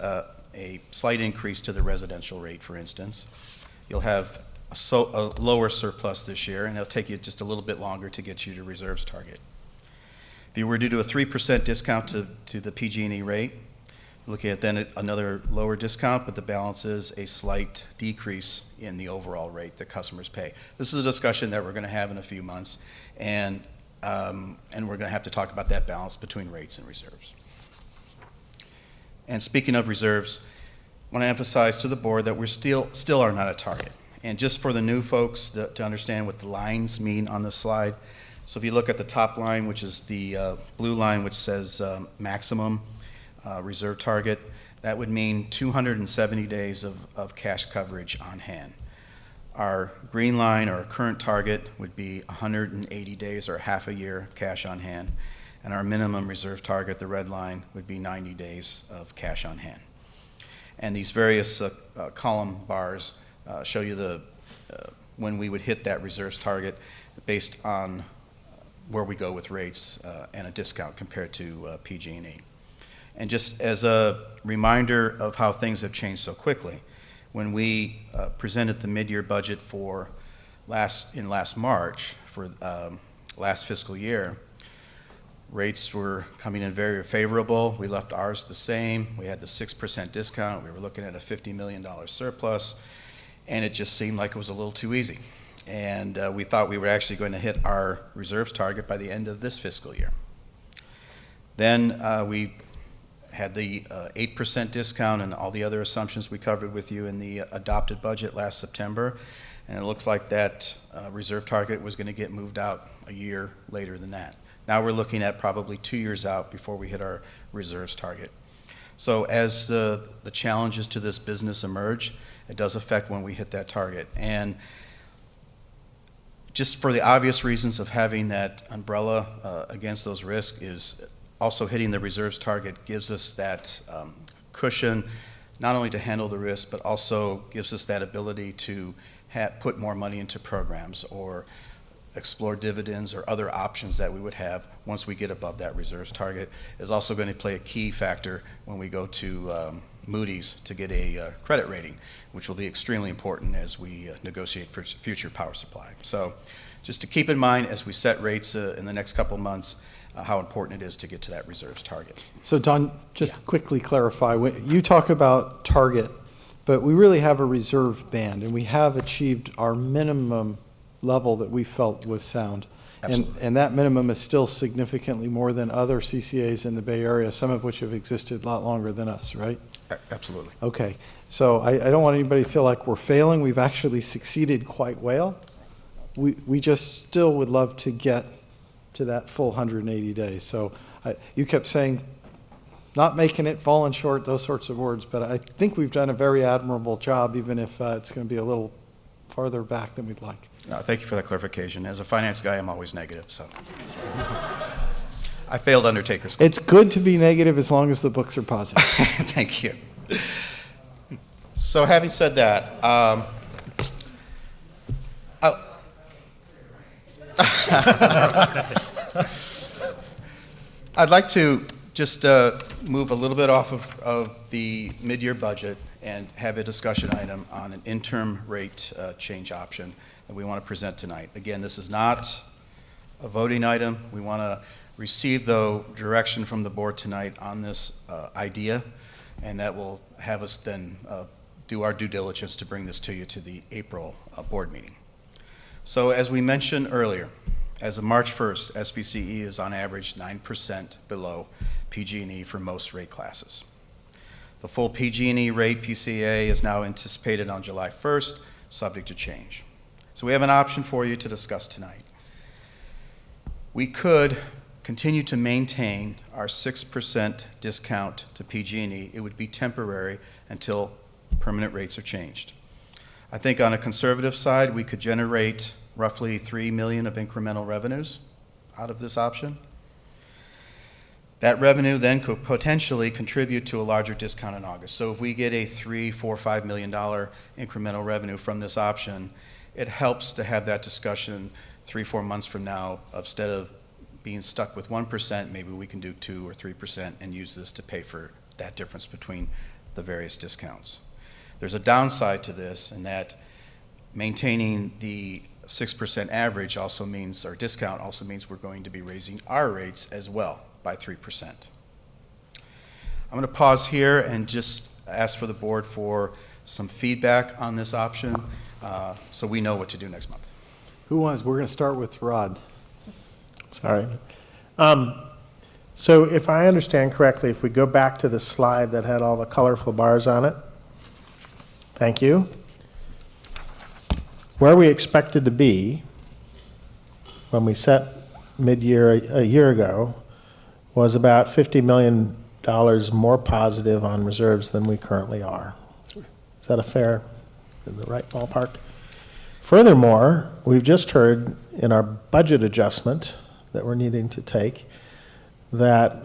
increase to the residential rate, for instance. You'll have a lower surplus this year, and it'll take you just a little bit longer to get you to reserves target. If you were to do a 3% discount to the PG&E rate, looking at then another lower discount, but the balance is a slight decrease in the overall rate that customers pay. This is a discussion that we're going to have in a few months, and we're going to have to talk about that balance between rates and reserves. And speaking of reserves, I want to emphasize to the board that we're still are not at target. And just for the new folks to understand what the lines mean on this slide, so if you look at the top line, which is the blue line, which says maximum reserve target, that would mean 270 days of cash coverage on hand. Our green line, or current target, would be 180 days or half a year of cash on hand. And our minimum reserve target, the red line, would be 90 days of cash on hand. And these various column bars show you when we would hit that reserves target based on where we go with rates and a discount compared to PG&E. And just as a reminder of how things have changed so quickly, when we presented the mid-year budget for last March for last fiscal year, rates were coming in very favorable. We left ours the same. We had the 6% discount. We were looking at a $50 million surplus, and it just seemed like it was a little too easy. And we thought we were actually going to hit our reserves target by the end of this fiscal year. Then we had the 8% discount and all the other assumptions we covered with you in the adopted budget last September, and it looks like that reserve target was going to get moved out a year later than that. Now we're looking at probably 2 years out before we hit our reserves target. So as the challenges to this business emerge, it does affect when we hit that target. And just for the obvious reasons of having that umbrella against those risks is also hitting the reserves target gives us that cushion, not only to handle the risk, but also gives us that ability to put more money into programs or explore dividends or other options that we would have once we get above that reserves target. Is also going to play a key factor when we go to Moody's to get a credit rating, which will be extremely important as we negotiate for future power supply. So just to keep in mind as we set rates in the next couple of months, how important it is to get to that reserves target. So Don, just quickly clarify, when you talk about target, but we really have a reserve band, and we have achieved our minimum level that we felt was sound. And that minimum is still significantly more than other CCAs in the Bay Area, some of which have existed a lot longer than us, right? Absolutely. Okay, so I don't want anybody to feel like we're failing. We've actually succeeded quite well. We just still would love to get to that full 180 days. So you kept saying not making it, falling short, those sorts of words, but I think we've done a very admirable job, even if it's going to be a little farther back than we'd like. No, thank you for that clarification. As a finance guy, I'm always negative, so. I failed Undertaker School. It's good to be negative as long as the books are positive. Thank you. So having said that, I'd like to just move a little bit off of the mid-year budget and have a discussion item on an interim rate change option that we want to present tonight. Again, this is not a voting item. We want to receive, though, direction from the board tonight on this idea, and that will have us then do our due diligence to bring this to you to the April board meeting. So as we mentioned earlier, as of March 1st, SVCE is on average 9% below PG&E for most rate classes. The full PG&E rate, PCA, is now anticipated on July 1st, subject to change. So we have an option for you to discuss tonight. We could continue to maintain our 6% discount to PG&E. It would be temporary until permanent rates are changed. I think on a conservative side, we could generate roughly $3 million of incremental revenues out of this option. That revenue then could potentially contribute to a larger discount in August. So if we get a $3, $4, $5 million incremental revenue from this option, it helps to have that discussion 3-4 months from now. Instead of being stuck with 1%, maybe we can do 2 or 3% and use this to pay for that difference between the various discounts. There's a downside to this in that maintaining the 6% average also means, or discount also means, we're going to be raising our rates as well by 3%. I'm going to pause here and just ask for the board for some feedback on this option so we know what to do next month. Who wants? We're going to start with Rod. Sorry. So if I understand correctly, if we go back to the slide that had all the colorful bars on it, thank you. Where we expected to be when we set mid-year a year ago was about $50 million more positive on reserves than we currently are. Is that a fair, in the right ballpark? Furthermore, we've just heard in our budget adjustment that we're needing to take that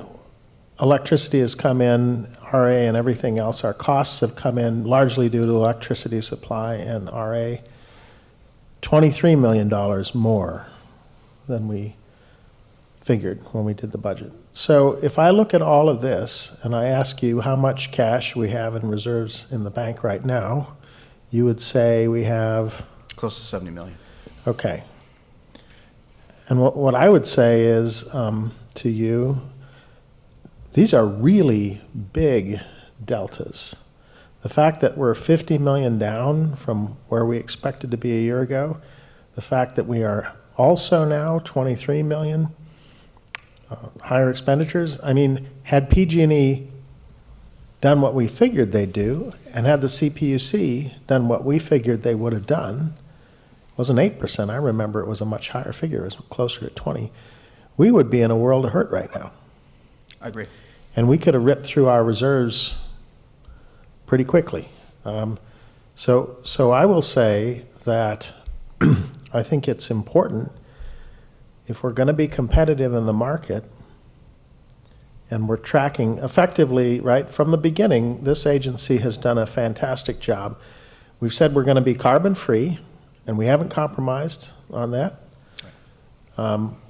electricity has come in, RA and everything else, our costs have come in largely due to electricity supply and RA, $23 million more than we figured when we did the budget. So if I look at all of this and I ask you how much cash we have in reserves in the bank right now, you would say we have? Close to 70 million. Okay. And what I would say is to you, these are really big deltas. The fact that we're 50 million down from where we expected to be a year ago, the fact that we are also now 23 million higher expenditures. I mean, had PG&E done what we figured they'd do, and had the CPUC done what we figured they would have done, it wasn't 8%. I remember it was a much higher figure. It was closer to 20. We would be in a world of hurt right now. I agree. And we could have ripped through our reserves pretty quickly. So I will say that I think it's important, if we're going to be competitive in the market, and we're tracking effectively, right, from the beginning, this agency has done a fantastic job. We've said we're going to be carbon-free, and we haven't compromised on that.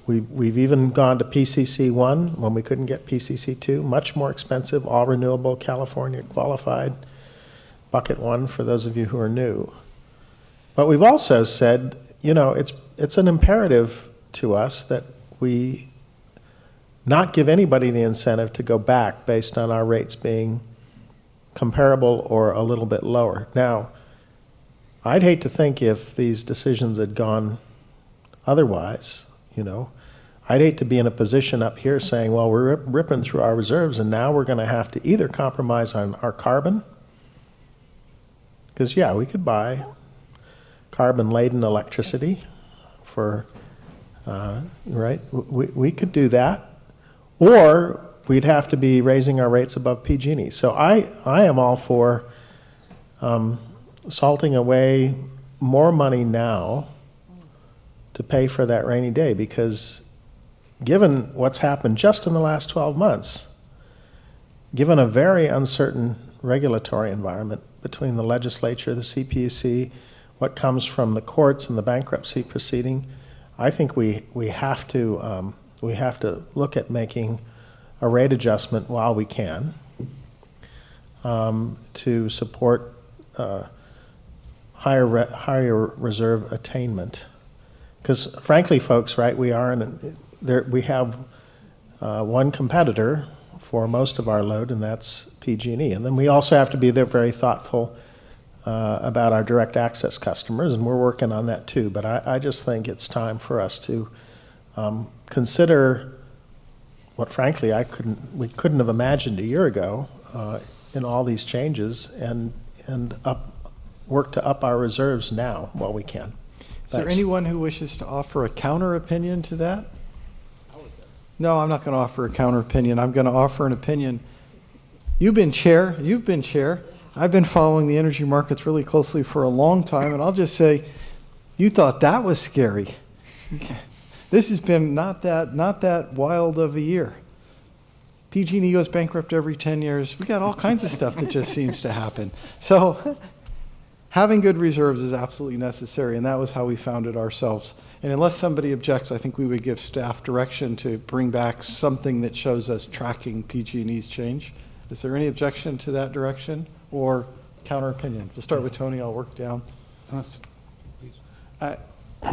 We've even gone to PCC 1 when we couldn't get PCC 2, much more expensive, all renewable, California qualified, bucket 1 for those of you who are new. But we've also said, you know, it's an imperative to us that we not give anybody the incentive to go back based on our rates being comparable or a little bit lower. Now, I'd hate to think if these decisions had gone otherwise, you know. I'd hate to be in a position up here saying, well, we're ripping through our reserves and now we're going to have to either compromise on our carbon, because, yeah, we could buy carbon-laden electricity for, right? We could do that. Or we'd have to be raising our rates above PG&E. So I am all for salting away more money now to pay for that rainy day, because given what's happened just in the last 12 months, given a very uncertain regulatory environment between the legislature, the CPUC, what comes from the courts and the bankruptcy proceeding, I think we have to look at making a rate adjustment while we can to support higher reserve attainment. Because frankly, folks, right, we have one competitor for most of our load, and that's PG&E. And then we also have to be very thoughtful about our direct access customers, and we're working on that too. But I just think it's time for us to consider what, frankly, we couldn't have imagined a year ago in all these changes, and work to up our reserves now while we can. Is there anyone who wishes to offer a counter opinion to that? No, I'm not going to offer a counter opinion. I'm going to offer an opinion. You've been chair. I've been following the energy markets really closely for a long time, and I'll just say, you thought that was scary. This has been not that wild of a year. PG&E goes bankrupt every 10 years. We got all kinds of stuff that just seems to happen. So having good reserves is absolutely necessary, and that was how we found it ourselves. And unless somebody objects, I think we would give staff direction to bring back something that shows us tracking PG&E's change. Is there any objection to that direction or counter opinion? We'll start with Tony. I'll work down. I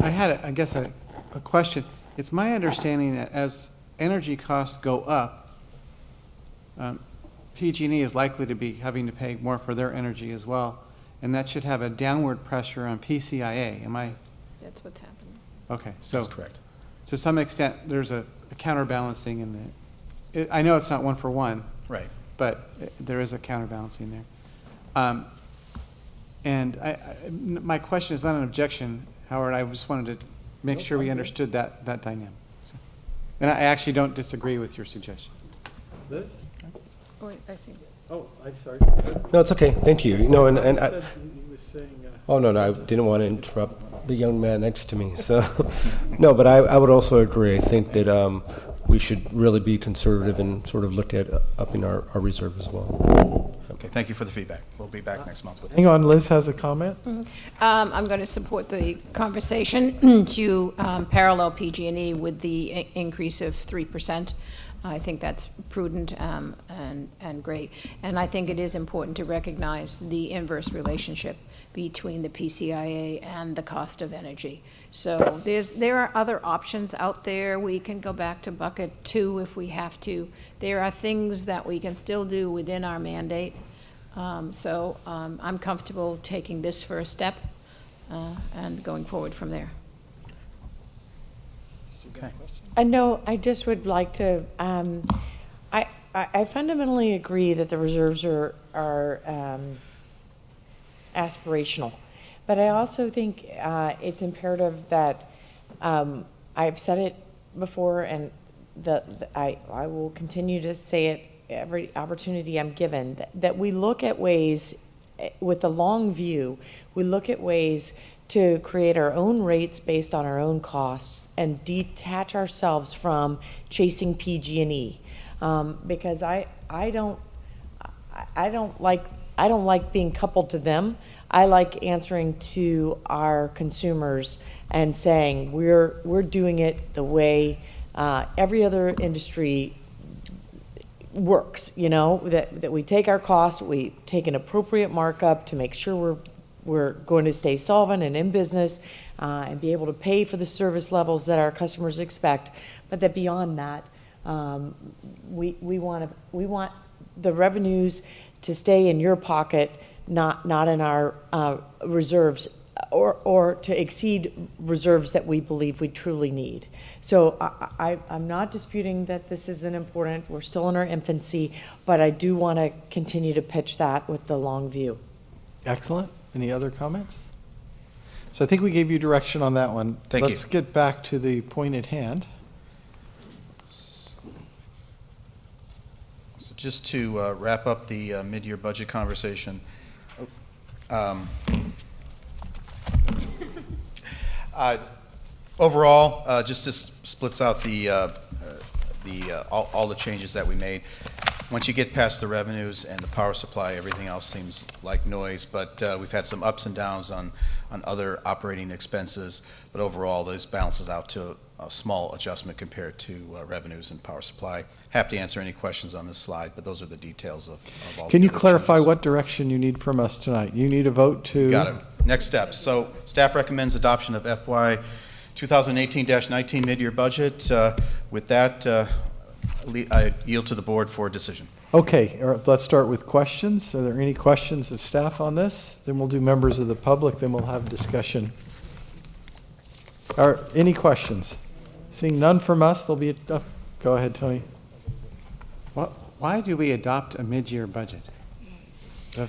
had, a question. It's my understanding that as energy costs go up, PG&E is likely to be having to pay more for their energy as well, and that should have a downward pressure on PCIA. Am I? That's what's happening. Okay, so That's correct. To some extent, there's a counterbalancing in the. I know it's not one for one. Right. But there is a counterbalancing there. And my question is not an objection, Howard. I just wanted to make sure we understood that dynamic. So, and I actually don't disagree with your suggestion. Liz? Oh, I think. Oh, I'm sorry. No, it's okay. Thank you. No, and He I, was saying, oh no, I didn't want to interrupt the young man next to me. So, no, but I would also agree. I think that we should really be conservative and sort of look at upping our reserve as well. Okay, thank you for the feedback. We'll be back next month with this. hang on, Liz has a comment. I'm going to support the conversation to parallel PG&E with the increase of 3%. I think that's prudent and great. And I think it is important to recognize the inverse relationship between the PCIA and the cost of energy. So there are other options out there. We can go back to bucket 2 if we have to. There are things that we can still do within our mandate. So I'm comfortable taking this first step and going forward from there. Okay. No, I just would like to, I fundamentally agree that the reserves are aspirational. But I also think it's imperative that, I've said it before, and I will continue to say it every opportunity I'm given, that we look at ways, with the long view, we look at ways to create our own rates based on our own costs and detach ourselves from chasing PG&E. Because I don't like being coupled to them. I like answering to our consumers and saying we're doing it the way every other industry works, that we take our cost, we take an appropriate markup to make sure we're going to stay solvent and in business and be able to pay for the service levels that our customers expect, but that beyond that, we want the revenues to stay in your pocket, not in our reserves, or to exceed reserves that we believe we truly need. So I'm not disputing that this isn't important. We're still in our infancy, but I do want to continue to pitch that with the long view. Excellent. Any other comments? So I think we gave you direction on that one. Thank you. Let's get back to the point at hand. So just to wrap up the mid-year budget conversation, overall, just this splits out all the changes that we made. Once you get past the revenues and the power supply, everything else seems like noise, but we've had some ups and downs on other operating expenses, but overall, those balances out to a small adjustment compared to revenues and power supply. Happy to answer any questions on this slide, but those are the details of all. Can the you other clarify changes. what direction you need from us tonight? You need a vote to... Got it. Next steps. So staff recommends adoption of FY 2018-19 mid-year budget. With that, I yield to the board for a decision. Okay, let's start with questions. Are there any questions of staff on this? Then we'll do members of the public, then we'll have discussion. Any questions? Seeing none from us, there'll be a... go ahead, Tony. Why do we adopt a mid-year budget?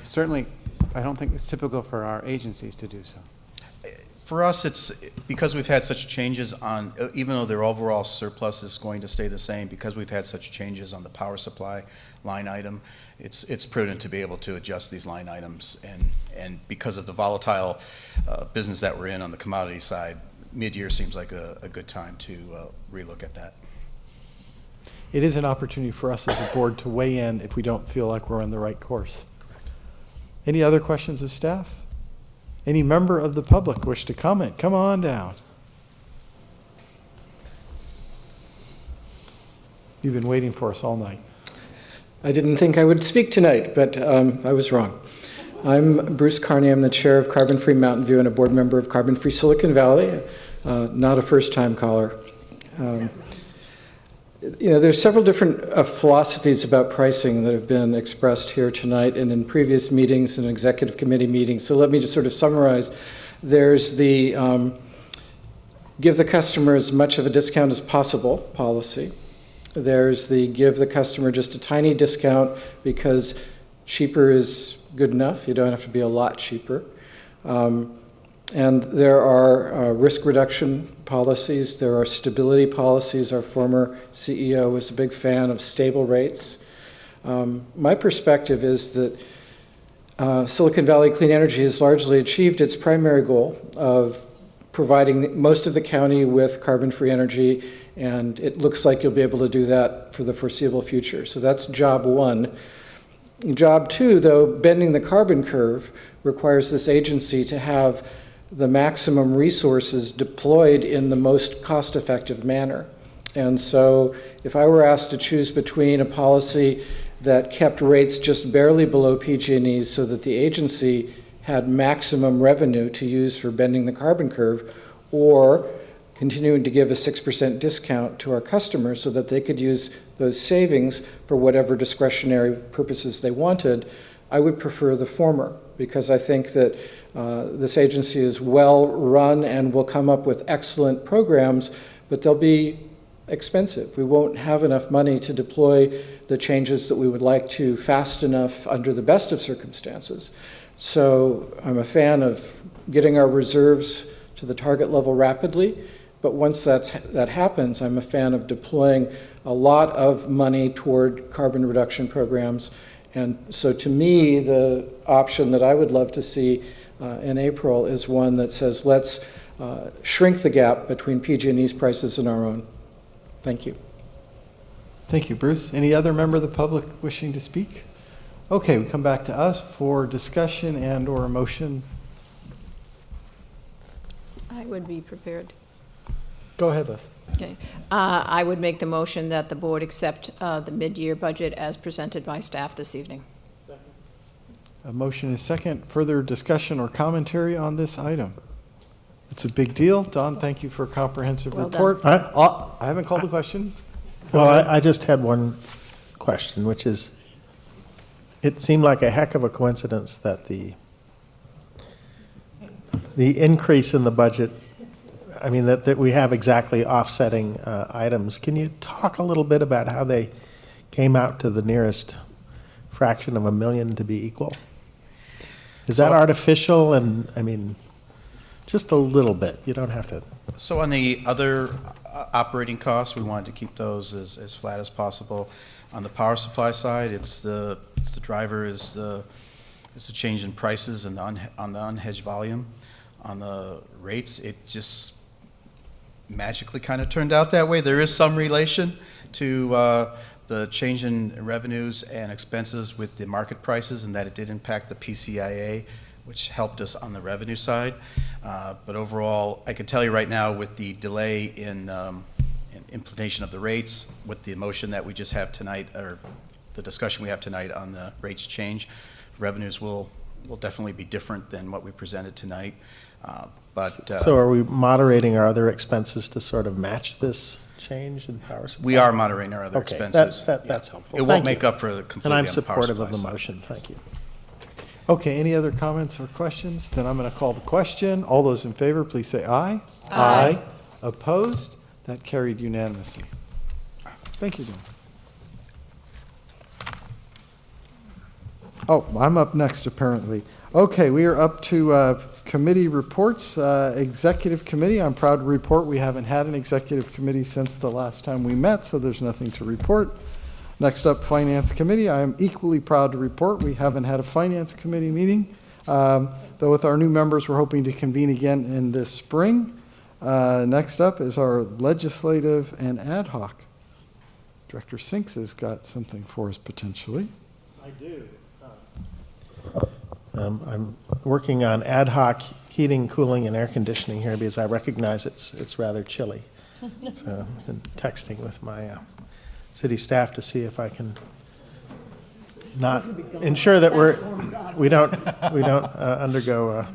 Certainly, I don't think it's typical for our agencies to do so. For us, it's because we've had such changes on, even though their overall surplus is going to stay the same, because we've had such changes on the power supply line item, it's prudent to be able to adjust these line items. And because of the volatile business that we're in on the commodity side, mid-year seems like a good time to relook at that. It is an opportunity for us as a board to weigh in if we don't feel like we're on the right course. Correct. Any other questions of staff? Any member of the public wish to comment? Come on down. You've been waiting for us all night. I didn't think I would speak tonight, but I was wrong. I'm Bruce Carney. I'm the chair of Carbon Free Mountain View and a board member of Carbon Free Silicon Valley, not a first-time caller. There's several different philosophies about pricing that have been expressed here tonight and in previous meetings and executive committee meetings. So let me just sort of summarize. There's the give the customer as much of a discount as possible policy. There's the give the customer just a tiny discount because cheaper is good enough. You don't have to be a lot cheaper. And there are risk reduction policies. There are stability policies. Our former CEO was a big fan of stable rates. My perspective is that Silicon Valley Clean Energy has largely achieved its primary goal of providing most of the county with carbon-free energy, and it looks like you'll be able to do that for the foreseeable future. So that's job one. Job two, though, bending the carbon curve requires this agency to have the maximum resources deployed in the most cost-effective manner. And so if I were asked to choose between a policy that kept rates just barely below PG&E so that the agency had maximum revenue to use for bending the carbon curve, or continuing to give a 6% discount to our customers so that they could use those savings for whatever discretionary purposes they wanted, I would prefer the former, because I think that this agency is well run and will come up with excellent programs, but they'll be expensive. We won't have enough money to deploy the changes that we would like to fast enough under the best of circumstances. So I'm a fan of getting our reserves to the target level rapidly, But once that happens, I'm a fan of deploying a lot of money toward carbon reduction programs. And so to me, the option that I would love to see in April is one that says, let's shrink the gap between PG&E's prices and our own. Thank you. Thank you, Bruce. Any other member of the public wishing to speak? Okay, we come back to us for discussion and or a motion. I would be prepared. Go ahead, Liz. Okay. I would make the motion that the board accept the mid-year budget as presented by staff this evening. A motion is second. Further discussion or commentary on this item? It's a big deal. Don, thank you for a comprehensive Well report. done. I haven't called the question. Well, I just had one question, which is, it seemed like a heck of a coincidence that the increase in the budget, I mean, that we have exactly offsetting items. Can you talk a little bit about how they came out to the nearest fraction of a million to be equal? Is that artificial? And I mean, just a little bit. You don't have to. So on the other operating costs, we wanted to keep those as flat as possible. On the power supply side, it's the driver is the change in prices and on the unhedged volume. On the rates, it just magically kind of turned out that way. There is some relation to the change in revenues and expenses with the market prices, and that it did impact the PCIA, which helped us on the revenue side. But overall, I can tell you right now, with the delay in implementation of the rates, with the motion that we just have tonight, or the discussion we have tonight on the rates change, revenues will definitely be different than what we presented tonight. So are we moderating our other expenses to sort of match this change in power supply? We are moderating our other expenses. That's helpful. It won't make up for the completely And I'm on the power supportive of the supply side. motion. Thank you. Okay, any other comments or questions? Then I'm going to call the question. All those in favor, please say aye. Aye. Opposed? That carried unanimously. Thank you, Don. Oh, I'm up next, apparently. Okay, we are up to committee reports. Executive committee, I'm proud to report we haven't had an executive committee since the last time we met, so there's nothing to report. Next up, Finance Committee. I am equally proud to report we haven't had a Finance Committee meeting. Though with our new members, we're hoping to convene again in this spring. Next up is our Legislative and Ad Hoc. Director Sinks has got something for us potentially. I do. I'm working on ad hoc heating, cooling, and air conditioning here because I recognize it's rather chilly. So I've been texting with my city staff to see if I can not ensure that we don't undergo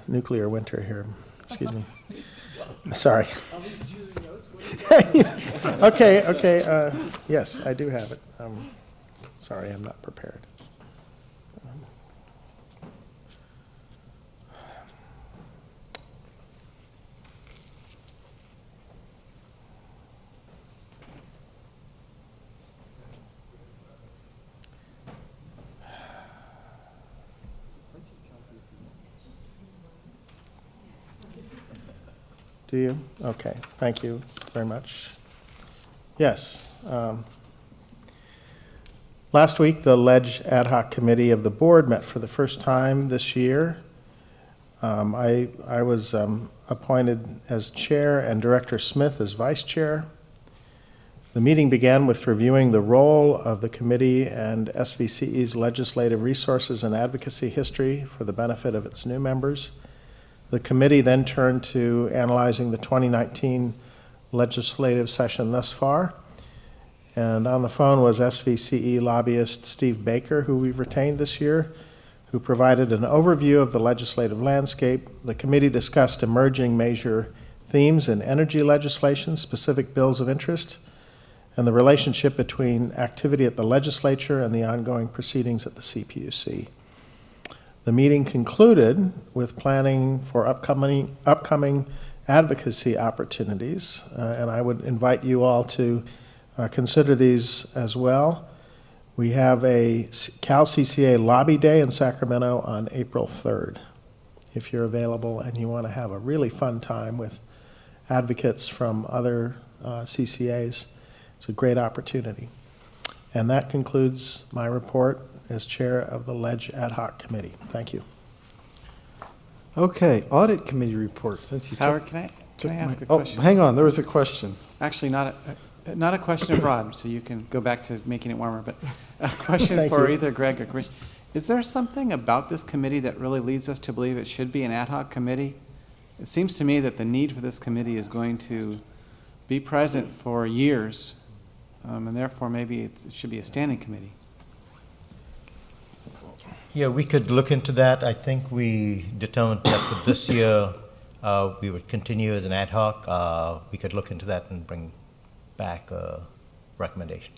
nuclear winter here. Excuse me. Sorry. Okay. Yes, I do have it. Sorry, I'm not prepared. Do you? Okay, thank you very much. Yes. Last week, the Ledge Ad Hoc Committee of the Board met for the first time this year. I was appointed as chair and Director Smith as vice chair. The meeting began with reviewing the role of the committee and SVCE's legislative resources and advocacy history for the benefit of its new members. The committee then turned to analyzing the 2019 legislative session thus far. And on the phone was SVCE lobbyist Steve Baker, who we've retained this year, who provided an overview of the legislative landscape. The committee discussed emerging major themes in energy legislation, specific bills of interest, and the relationship between activity at the legislature and the ongoing proceedings at the CPUC. The meeting concluded with planning for upcoming advocacy opportunities, and I would invite you all to consider these as well. We have a Cal CCA Lobby Day in Sacramento on April 3rd. If you're available and you want to have a really fun time with advocates from other CCAs. It's a great opportunity. And that concludes my report as chair of the Ledge Ad Hoc Committee. Thank you. Okay, Audit Committee report, since you Howard, took... can I ask a Oh, question? hang on, there was a question. Actually, not a question of Rod, so you can go back to making it warmer, but a question Thank for you. either Greg or Grish. Is there something about this committee that really leads us to believe it should be an ad hoc committee? It seems to me that the need for this committee is going to be present for years, and therefore maybe it should be a standing committee. Yeah, we could look into that. I think we determined that for this year, we would continue as an ad hoc. We could look into that and bring back a recommendation.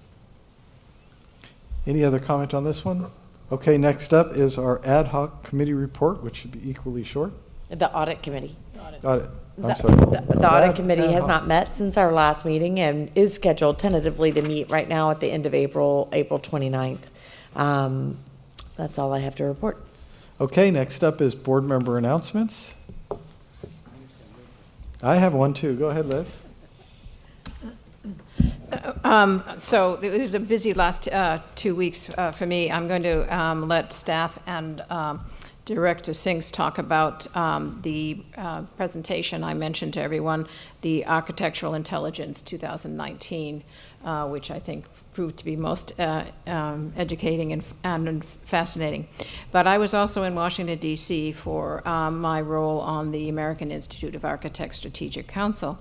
Any other comment on this one? Okay, next up is our ad hoc committee report, which should be equally short. The audit committee. Audit, I'm The- sorry. The audit committee Ad has hoc. not met since our last meeting and is scheduled tentatively to meet right now at the end of April, April 29th. That's all I have to report. Okay, next up is board member announcements. I have one too. Go ahead, Liz. So it was a busy last 2 weeks for me. I'm going to let staff and Director Singhs talk about the presentation I mentioned to everyone, the Architectural Intelligence 2019, which I think proved to be most educating and fascinating. But I was also in Washington, D.C. for my role on the American Institute of Architects Strategic Council.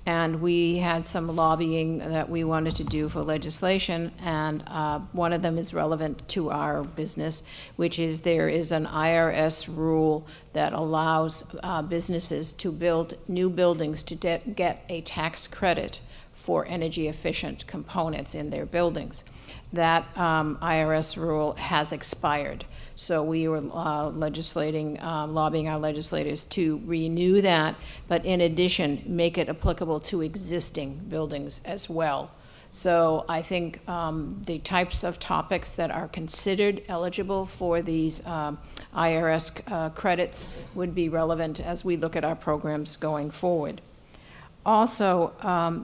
And we had some lobbying that we wanted to do for legislation, and one of them is relevant to our business, which is there is an IRS rule that allows businesses to build new buildings to get a tax credit for energy efficient components in their buildings. That IRS rule has expired. So we were lobbying our legislators to renew that, but in addition, make it applicable to existing buildings as well. So I think the types of topics that are considered eligible for these IRS credits would be relevant as we look at our programs going forward. Also,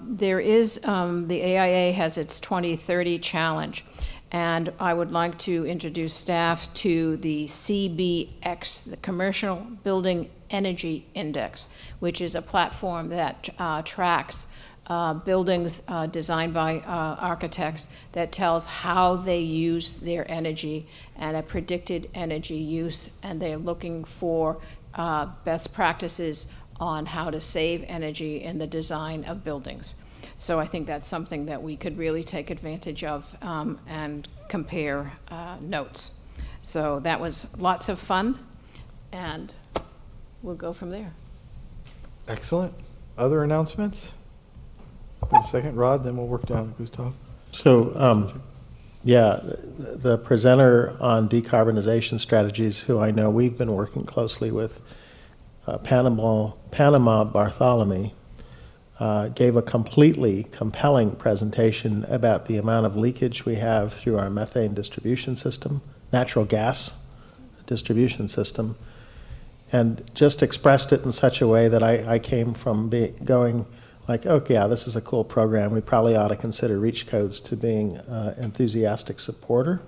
there is, the AIA has its 2030 challenge, and I would like to introduce staff to the CBX, the Commercial Building Energy Index, which is a platform that tracks buildings designed by architects that tells how they use their energy and a predicted energy use, and they're looking for best practices on how to save energy in the design of buildings. So I think that's something that we could really take advantage of and compare notes. So that was lots of fun, and we'll go from there. Excellent. Other announcements? Wait a second, Rod, then we'll work down to Gustav. So, yeah, the presenter on decarbonization strategies, who I know we've been working closely with, Panama Bartholomew, gave a completely compelling presentation about the amount of leakage we have through our methane distribution system, natural gas distribution system, and just expressed it in such a way that I came from going like, okay, yeah, this is a cool program. We probably ought to consider REACH codes, to being enthusiastic supporter.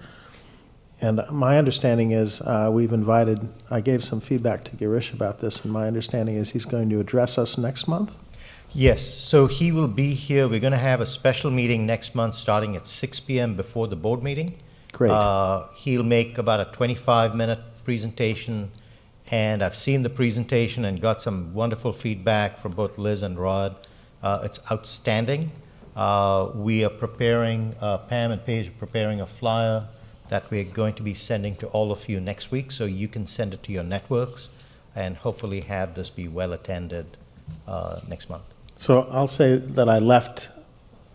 And my understanding is I gave some feedback to Girish about this, and my understanding is he's going to address us next month. Yes, so he will be here. We're going to have a special meeting next month starting at 6 p.m. before the board meeting. Great. He'll make about a 25-minute presentation, and I've seen the presentation and got some wonderful feedback from both Liz and Rod. It's outstanding. We are preparing, Pam and Paige are preparing a flyer that we're going to be sending to all of you next week, so you can send it to your networks and hopefully have this be well attended next month. So I'll say that I left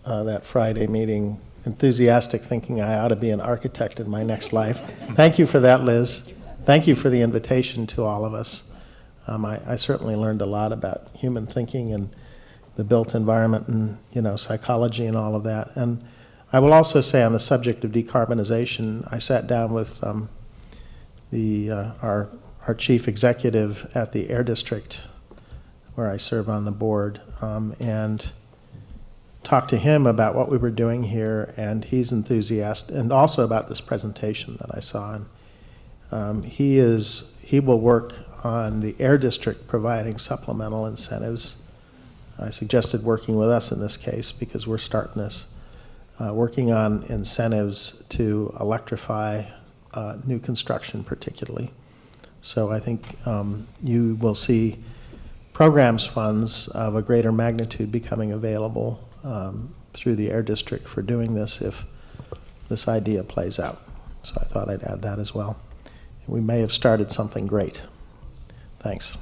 that Friday meeting enthusiastic, thinking I ought to be an architect in my next life. Thank you for that, Liz. Thank you for the invitation to all of us. I certainly learned a lot about human thinking and the built environment and psychology and all of that. And I will also say, on the subject of decarbonization, I sat down with our chief executive at the Air District where I serve on the board, and talked to him about what we were doing here, and he's enthusiastic, and also about this presentation that I saw. And he will work on the Air District providing supplemental incentives. I suggested working with us in this case because we're starting this, working on incentives to electrify new construction particularly. So I think you will see programs funds of a greater magnitude becoming available through the Air District for doing this if this idea plays out. So I thought I'd add that as well. We may have started something great. Thanks.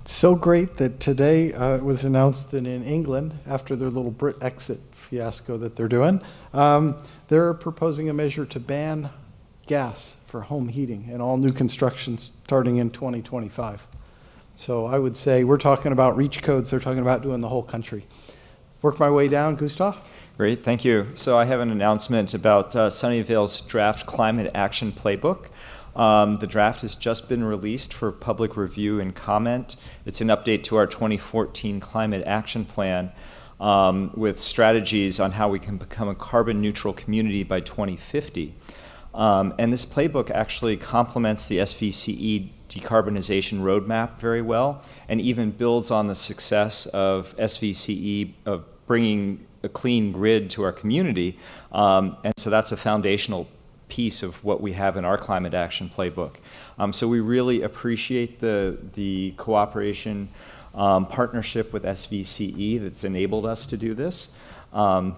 So great that today it was announced that in England, after their little Brit exit fiasco that they're doing, they're proposing a measure to ban gas for home heating in all new construction starting in 2025. So I would say we're talking about reach codes. They're talking about doing the whole country. Work my way down, Gustav. Great, thank you. So I have an announcement about Sunnyvale's draft climate action playbook. The draft has just been released for public review and comment. It's an update to our 2014 climate action plan with strategies on how we can become a carbon neutral community by 2050. And this playbook actually complements the SVCE decarbonization roadmap very well, and even builds on the success of SVCE of bringing a clean grid to our community. And so that's a foundational piece of what we have in our climate action playbook. So we really appreciate the cooperation, partnership with SVCE that's enabled us to do this. And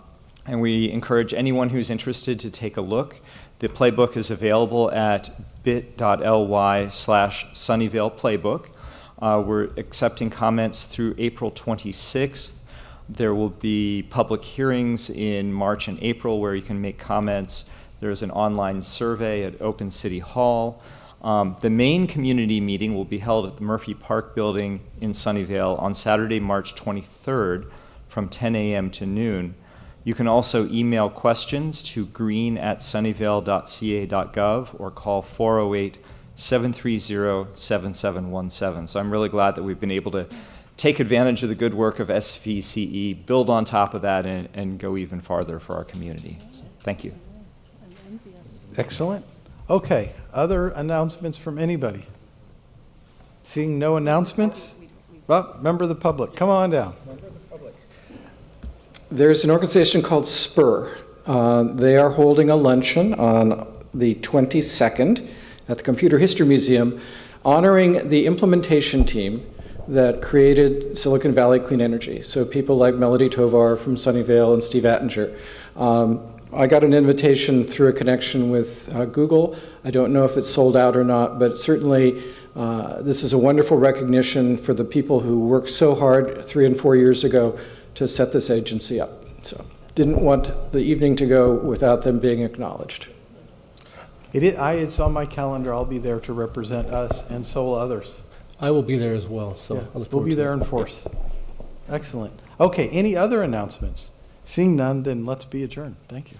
we encourage anyone who's interested to take a look. The playbook is available at bit.ly/Sunnyvale Playbook. We're accepting comments through April 26th. There will be public hearings in March and April where you can make comments. There's an online survey at Open City Hall. The main community meeting will be held at the Murphy Park Building in Sunnyvale on Saturday, March 23rd from 10 a.m. to noon. You can also email questions to green@sunnyvale.ca.gov or call 408-730-7717. So I'm really glad that we've been able to take advantage of the good work of SVCE, build on top of that, and go even farther for our community. So, thank you. Excellent. Okay, other announcements from anybody? Seeing no announcements? Well, member of the public, come on down. There's an organization called SPUR. They are holding a luncheon on the 22nd at the Computer History Museum, honoring the implementation team that created Silicon Valley Clean Energy. So people like Melody Tovar from Sunnyvale and Steve Attinger. I got an invitation through a connection with Google. I don't know if it's sold out or not, but certainly this is a wonderful recognition for the people who worked so hard 3 and 4 years ago to set this agency up. So didn't want the evening to go without them being acknowledged. It's on my calendar. I'll be there to represent us, and so will others. I will be there as well, so Yeah, I look we'll forward be to there it. in force. Excellent. Okay, any other announcements? Seeing none, then let's be adjourned. Thank you.